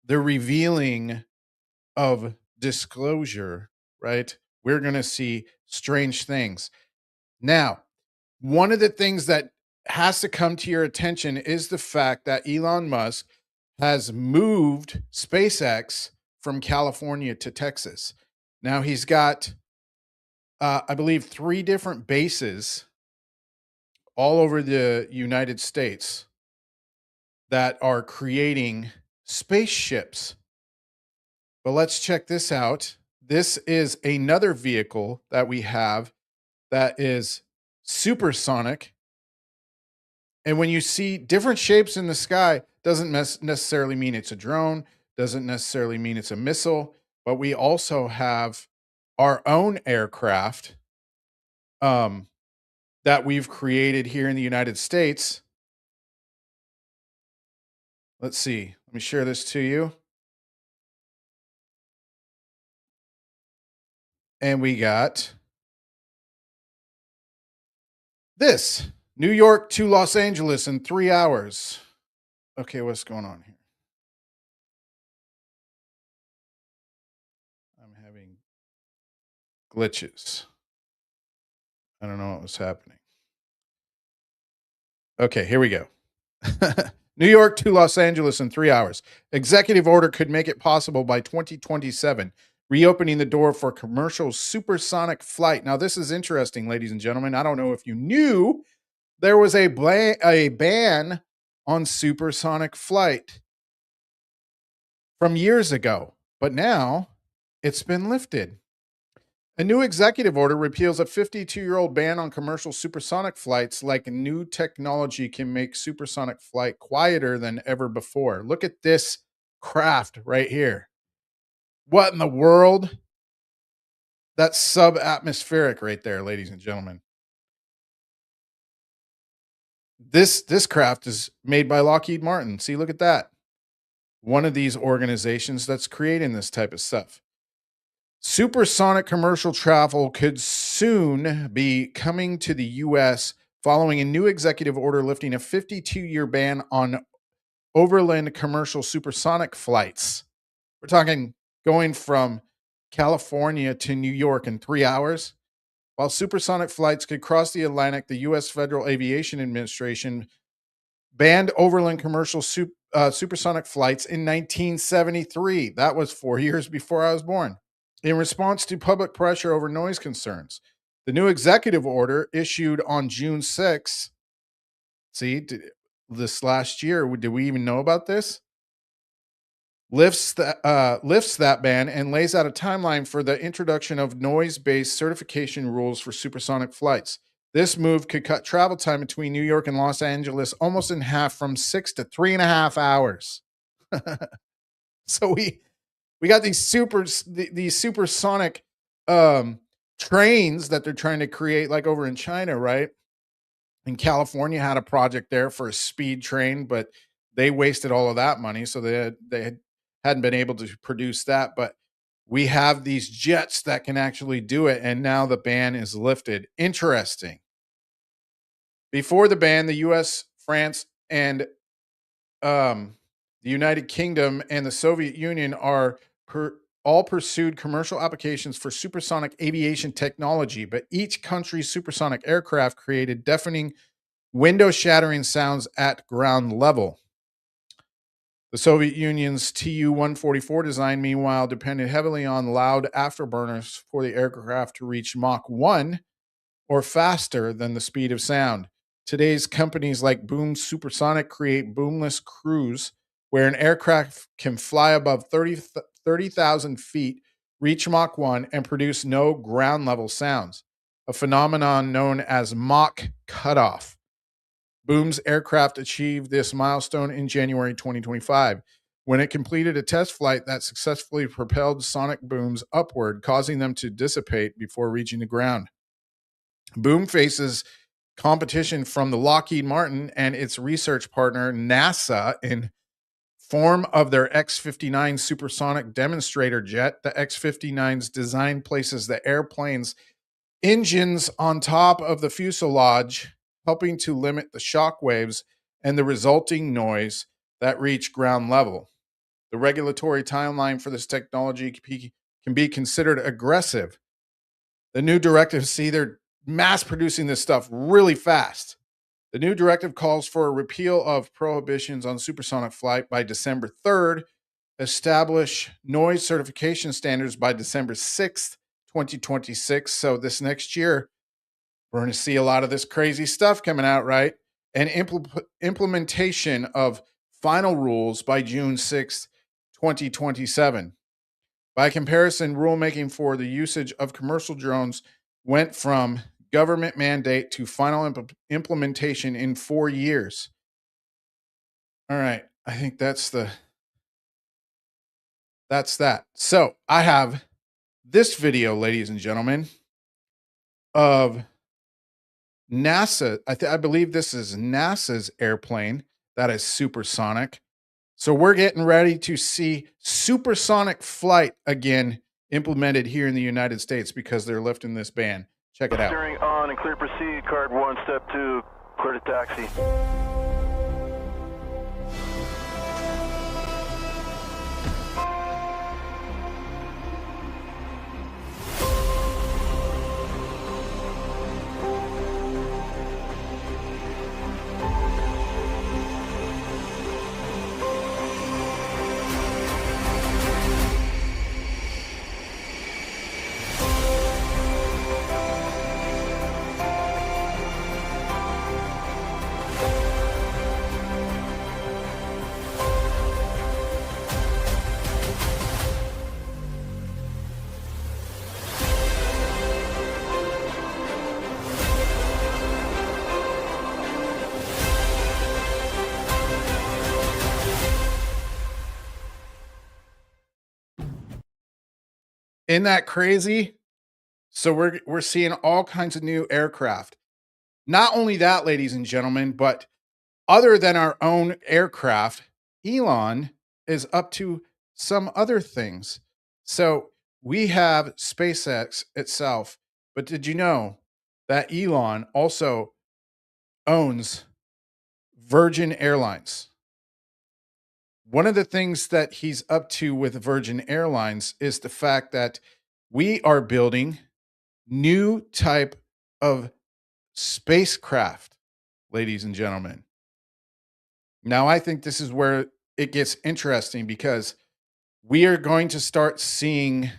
the revealing of disclosure, right, we're going to see strange things. Now, one of the things that has to come to your attention is the fact that Elon Musk has moved SpaceX from California to Texas. Now he's got, I believe, 3 different bases all over the United States that are creating spaceships. But let's check this out. This is another vehicle that we have that is supersonic. And when you see different shapes in the sky, doesn't necessarily mean it's a drone, doesn't necessarily mean it's a missile, but we also have our own aircraft that we've created here in the United States. Let's see. Let me share this to you. And we got this: New York to Los Angeles in 3 hours. Okay, what's going on here? I'm having glitches. I don't know what was happening. Okay, here we go. New York to Los Angeles in 3 hours. Executive order could make it possible by 2027. reopening the door for commercial supersonic flight. Now, this is interesting, ladies and gentlemen. I don't know if you knew there was a ban on supersonic flight from years ago, but now it's been lifted. A new executive order repeals a 52-year-old ban on commercial supersonic flights, like new technology can make supersonic flight quieter than ever before. Look at this craft right here. What in the world? That's subatmospheric right there, ladies and gentlemen. This craft is made by Lockheed Martin. See, look at that. One of these organizations that's creating this type of stuff. Supersonic commercial travel could soon be coming to the U.S. following a new executive order lifting a 52-year ban on overland commercial supersonic flights. We're talking going from California to New York in 3 hours. While supersonic flights could cross the Atlantic, the U.S. Federal Aviation Administration banned overland commercial supersonic flights in 1973. That was 4 years before I was born. In response to public pressure over noise concerns, the new executive order issued on June 6th. See, this last year, did we even know about this? Lifts that ban and lays out a timeline for the introduction of noise-based certification rules for supersonic flights. This move could cut travel time between New York and Los Angeles almost in half, from 6 to 3.5 hours. So we got these supersonic trains that they're trying to create, like over in China, right? And California had a project there for a speed train, but they wasted all of that money, so they hadn't been able to produce that. But we have these jets that can actually do it, and now the ban is lifted. Interesting. Before the ban, the U.S., France, and the United Kingdom and the Soviet Union all pursued commercial applications for supersonic aviation technology, but each country's supersonic aircraft created deafening, window-shattering sounds at ground level. The Soviet Union's Tu-144 design, meanwhile, depended heavily on loud afterburners for the aircraft to reach Mach 1 or faster than the speed of sound. Today's companies like Boom Supersonic create boomless cruise, where an aircraft can fly above 30,000 feet, reach Mach 1, and produce no ground-level sounds, a phenomenon known as Mach cutoff. Boom's aircraft achieved this milestone in January 2025, when it completed a test flight that successfully propelled sonic booms upward, causing them to dissipate before reaching the ground. Boom faces competition from the Lockheed Martin and its research partner NASA in form of their X-59 supersonic demonstrator jet. The X-59's design places the airplane's engines on top of the fuselage, helping to limit the shock waves and the resulting noise that reach ground level. The regulatory timeline for this technology can be considered aggressive. The new directives see they're mass producing this stuff really fast. The new directive calls for a repeal of prohibitions on supersonic flight by December 3rd, establish noise certification standards by December 6th, 2026. So this next year, we're going to see a lot of this crazy stuff coming out, right? And implementation of final rules by June 6th, 2027. By comparison, rulemaking for the usage of commercial drones went from government mandate to final implementation in 4 years. All right. I think that's that. So I have this video, ladies and gentlemen, of NASA. I believe this is NASA's airplane that is supersonic. So we're getting ready to see supersonic flight again implemented here in the United States because they're lifting this ban. Check it out. Steering on and clear proceed. Card 1, step 2, clear to taxi. Isn't that crazy? So we're seeing all kinds of new aircraft. Not only that, ladies and gentlemen, but other than our own aircraft, Elon is up to some other things. So we have SpaceX itself, but did you know that Elon also owns Virgin Airlines? One of the things that he's up to with Virgin Airlines is the fact that we are building new type of spacecraft, ladies and gentlemen. Now, I think this is where it gets interesting because we are going to start seeing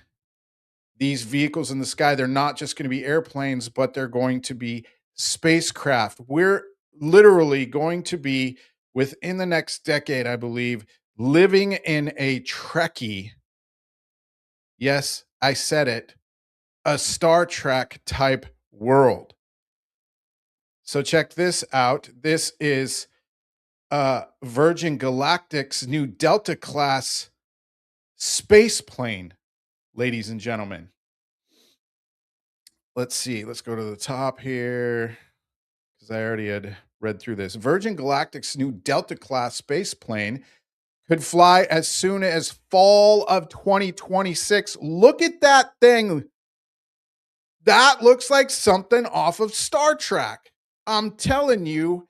these vehicles in the sky. They're not just going to be airplanes, but they're going to be spacecraft. We're literally going to be, within the next decade, I believe, living in a Trekkie. Yes, I said it, a Star Trek type world. So check this out. This is Virgin Galactic's new Delta class space plane, ladies and gentlemen. Let's see. Let's go to the top here because I already had read through this. Virgin Galactic's new Delta class space plane could fly as soon as fall of 2026. Look at that thing. That looks like something off of Star Trek. I'm telling you,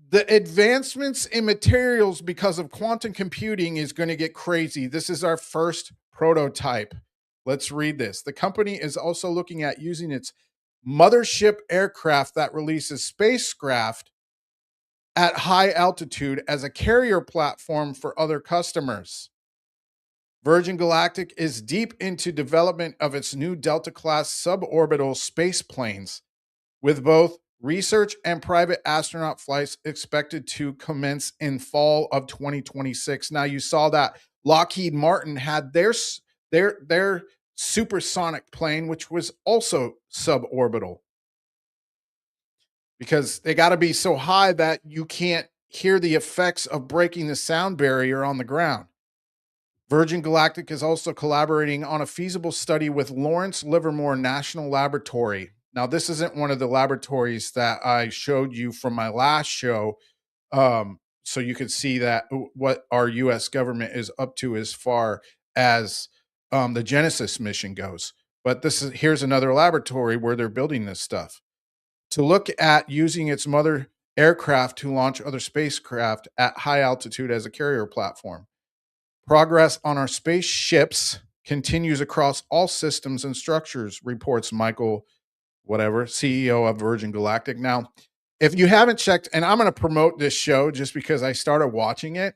the advancements in materials because of quantum computing is going to get crazy. This is our first prototype. Let's read this. The company is also looking at using its mothership aircraft that releases spacecraft at high altitude as a carrier platform for other customers. Virgin Galactic is deep into development of its new Delta class suborbital space planes, with both research and private astronaut flights expected to commence in fall of 2026. Now, you saw that Lockheed Martin had their supersonic plane, which was also suborbital, because they got to be so high that you can't hear the effects of breaking the sound barrier on the ground. Virgin Galactic is also collaborating on a feasible study with Lawrence Livermore National Laboratory. Now, this isn't one of the laboratories that I showed you from my last show, so you could see that what our U.S. government is up to as far as the Genesis mission goes. But here's another laboratory where they're building this stuff to look at using its mother aircraft to launch other spacecraft at high altitude as a carrier platform. Progress on our spaceships continues across all systems and structures, reports Michael, CEO of Virgin Galactic. Now, if you haven't checked, and I'm going to promote this show just because I started watching it,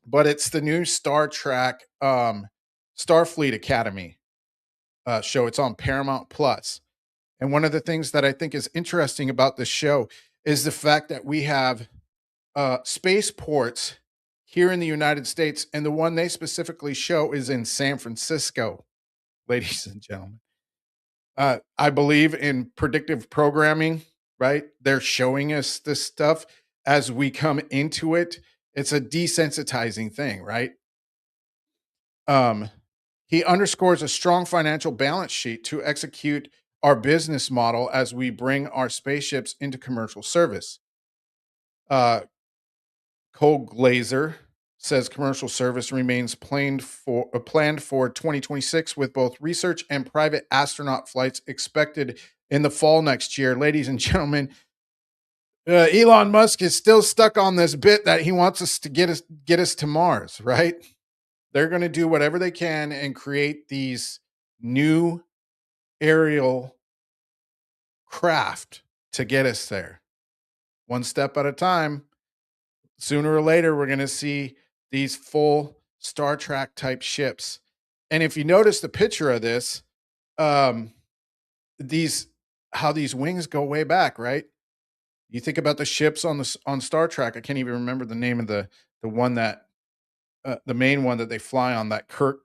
but it's the new Star Trek Starfleet Academy show. It's on Paramount Plus. And one of the things that I think is interesting about this show is the fact that we have spaceports here in the United States, and the one they specifically show is in San Francisco, ladies and gentlemen. I believe in predictive programming, right? They're showing us this stuff as we come into it. It's a desensitizing thing, right? He underscores a strong financial balance sheet to execute our business model as we bring our spaceships into commercial service. Cole Glazer says commercial service remains planned for 2026, with both research and private astronaut flights expected in the fall next year. Ladies and gentlemen, Elon Musk is still stuck on this bit that he wants us to get us to Mars, right? They're going to do whatever they can and create these new aerial craft to get us there. One step at a time. Sooner or later, we're going to see these full Star Trek type ships. And if you notice the picture of this, how these wings go way back, right? You think about the ships on Star Trek. I can't even remember the name of the one that the main one that they fly on, that Kirk,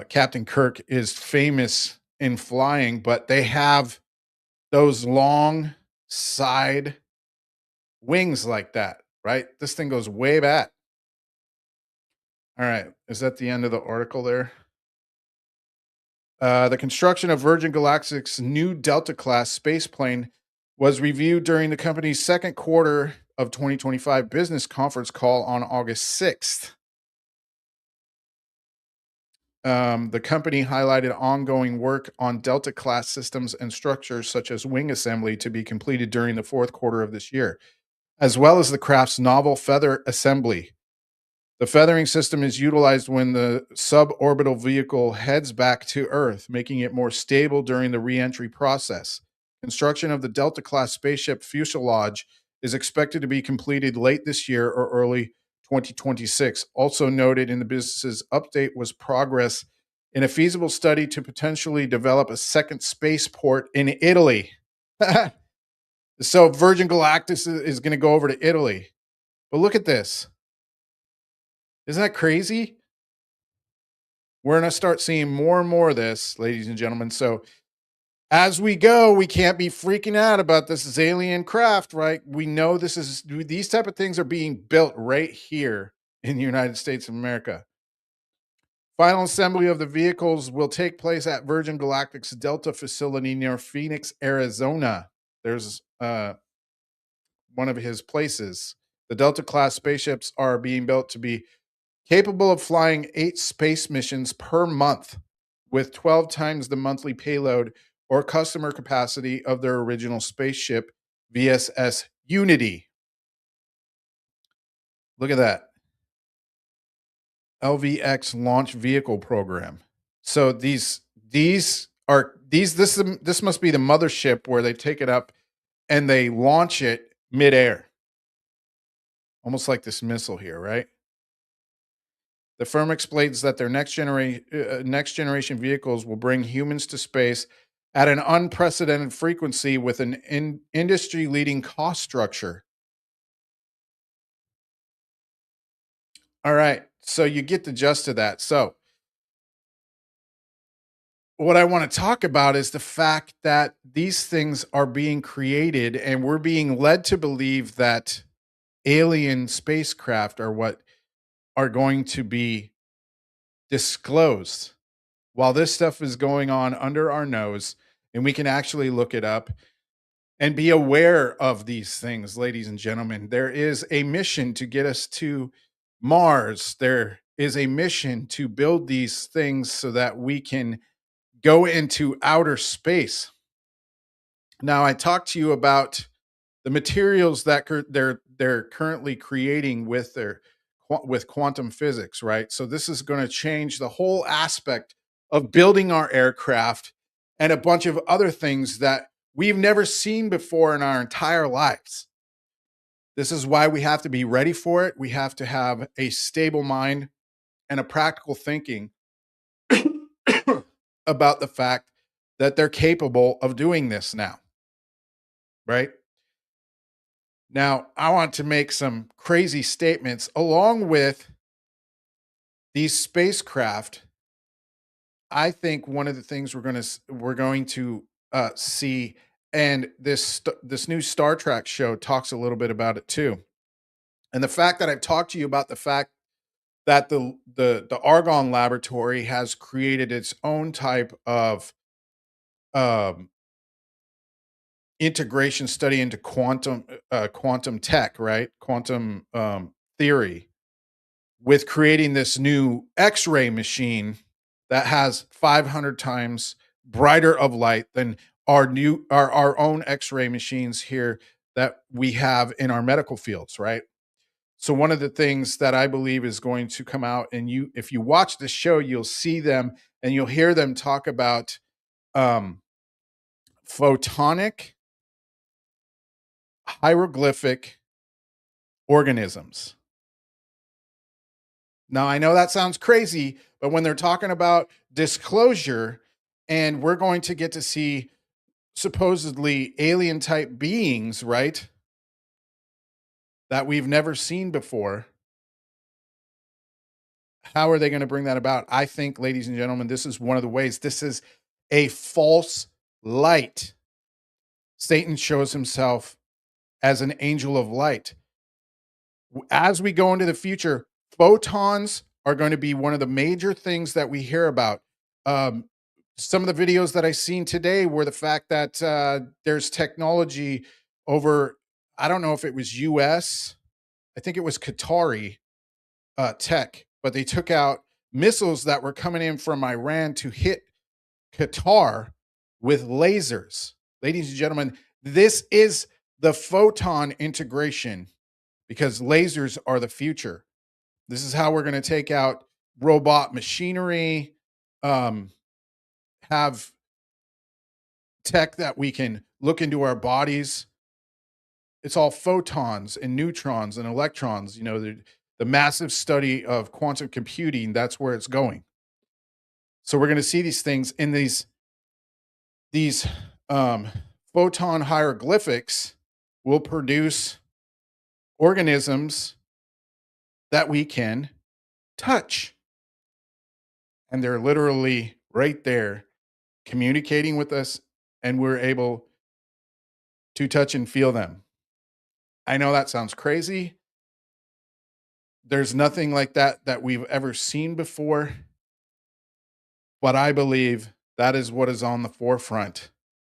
Captain Kirk is famous in flying, but they have those long side wings like that, right? This thing goes way back. All right. Is that the end of the article there? The construction of Virgin Galactic's new Delta-class spaceplane was reviewed during the company's second quarter of 2025 business conference call on August 6th. The company highlighted ongoing work on Delta-class systems and structures such as wing assembly to be completed during the fourth quarter of this year, as well as the craft's novel feather assembly. The feathering system is utilized when the suborbital vehicle heads back to Earth, making it more stable during the re-entry process. Construction of the Delta-class spaceship fuselage is expected to be completed late this year or early 2026. Also noted in the business's update was progress in a feasible study to potentially develop a second spaceport in Italy. So Virgin Galactic is going to go over to Italy. But look at this. Isn't that crazy? We're going to start seeing more and more of this, ladies and gentlemen. So as we go, we can't be freaking out about this alien craft, right? We know these type of things are being built right here in the United States of America. Final assembly of the vehicles will take place at Virgin Galactic's Delta facility near Phoenix, Arizona. There's one of his places. The Delta-class spaceships are being built to be capable of flying 8 space missions per month with 12 times the monthly payload or customer capacity of their original spaceship, VSS Unity. Look at that. LVX launch vehicle program. So this must be the mothership where they take it up and they launch it midair. Almost like this missile here, right? The firm explains that their next generation vehicles will bring humans to space at an unprecedented frequency with an industry-leading cost structure. All right, so you get the gist of that. So what I want to talk about is the fact that these things are being created and we're being led to believe that alien spacecraft are what are going to be disclosed while this stuff is going on under our nose, and we can actually look it up and be aware of these things, ladies and gentlemen. There is a mission to get us to Mars. There is a mission to build these things so that we can go into outer space. Now, I talked to you about the materials that they're currently creating with quantum physics, right? So this is going to change the whole aspect of building our aircraft and a bunch of other things that we've never seen before in our entire lives. This is why we have to be ready for it. We have to have a stable mind and a practical thinking about the fact that they're capable of doing this now, right? Now, I want to make some crazy statements along with these spacecraft. I think one of the things we're going to see, and this new Star Trek show talks a little bit about it too. And the fact that I've talked to you about the fact that the Argonne Laboratory has created its own type of integration study into quantum tech, right? Quantum theory, with creating this new X-ray machine that has 500 times brighter of light than our own X-ray machines here that we have in our medical fields, right? So one of the things that I believe is going to come out, and if you watch the show, you'll see them and you'll hear them talk about photonic hieroglyphic organisms. Now, I know that sounds crazy, but when they're talking about disclosure and we're going to get to see supposedly alien type beings, right, that we've never seen before, how are they going to bring that about? I think, ladies and gentlemen, this is one of the ways. This is a false light. Satan shows himself as an angel of light. As we go into the future, photons are going to be one of the major things that we hear about. some of the videos that I seen today were the fact that there's technology over, I don't know if it was US, I think it was Qatari tech, but they took out missiles that were coming in from Iran to hit Qatar with lasers. Ladies and gentlemen, this is the photon integration, because lasers are the future. This is how we're going to take out robot machinery, have tech that we can look into our bodies. It's all photons and neutrons and electrons. You know, the massive study of quantum computing, that's where it's going. So we're going to see these things in these photon hieroglyphics will produce organisms that we can touch. And they're literally right there communicating with us, and we're able to touch and feel them. I know that sounds crazy. There's nothing like that we've ever seen before, but I believe that is what is on the forefront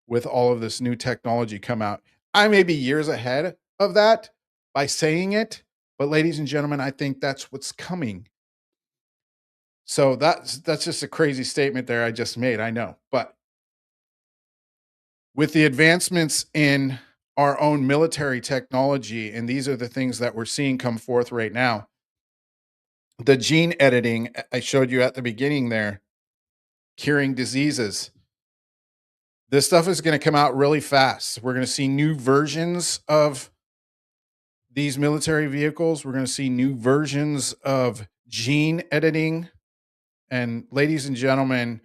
with all of this new technology come out. I may be years ahead of that by saying it, but ladies and gentlemen, I think that's what's coming. So that's just a crazy statement there I just made, I know. But with the advancements in our own military technology, and these are the things that we're seeing come forth right now, the gene editing I showed you at the beginning there, curing diseases. This stuff is going to come out really fast. We're going to see new versions of these military vehicles. We're going to see new versions of gene editing. And ladies and gentlemen,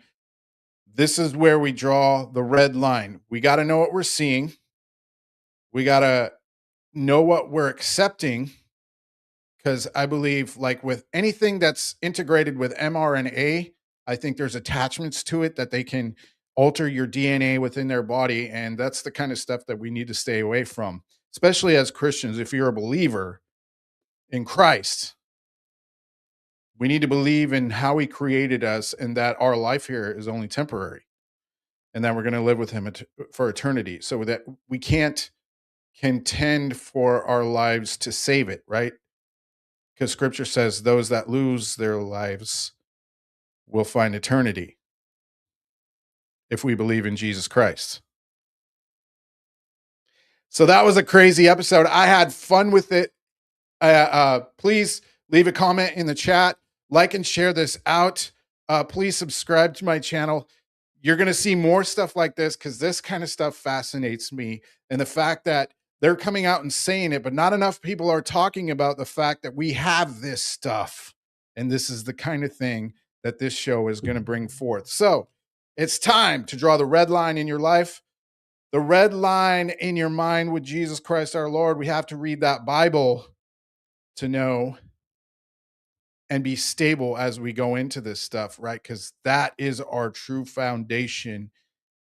this is where we draw the red line. We got to know what we're seeing. We got to know what we're accepting, because I believe, like with anything that's integrated with mRNA, I think there's attachments to it that they can alter your DNA within their body. And that's the kind of stuff that we need to stay away from, especially as Christians. If you're a believer in Christ, we need to believe in how he created us, and that our life here is only temporary, and that we're going to live with him for eternity. So that we can't contend for our lives to save it, right? Because scripture says those that lose their lives will find eternity if we believe in Jesus Christ. So that was a crazy episode. I had fun with it. Please leave a comment in the chat, like and share this out. Please subscribe to my channel. You're going to see more stuff like this, because this kind of stuff fascinates me. And the fact that they're coming out and saying it, but not enough people are talking about the fact that we have this stuff. And this is the kind of thing that this show is going to bring forth. So it's time to draw the red line in your life, the red line in your mind with Jesus Christ our Lord. We have to read that Bible to know and be stable as we go into this stuff, right? Because that is our true foundation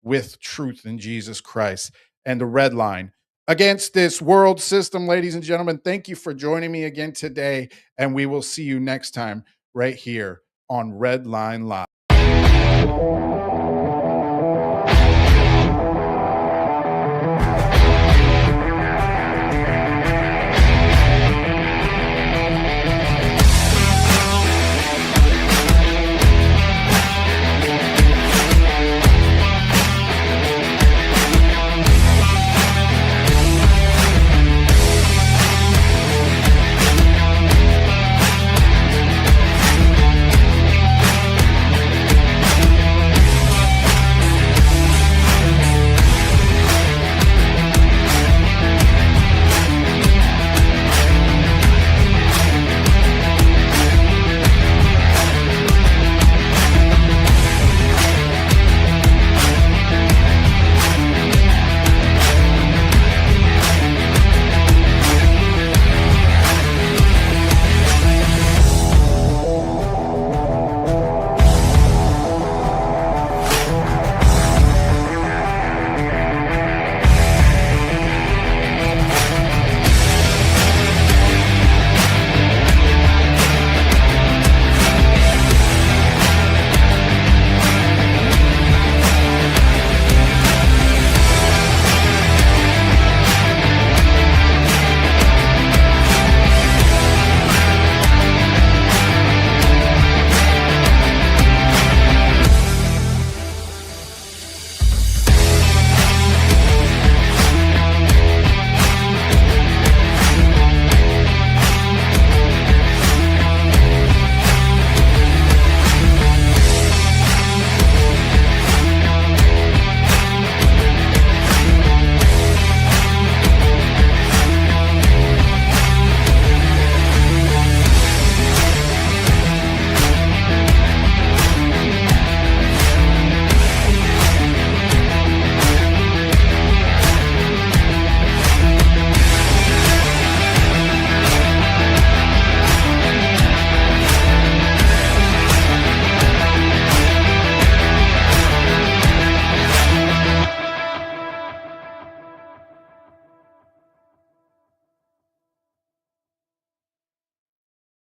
with truth in Jesus Christ. And the red line against this world system, ladies and gentlemen, thank you for joining me again today. And we will see you next time right here on Red Line Live.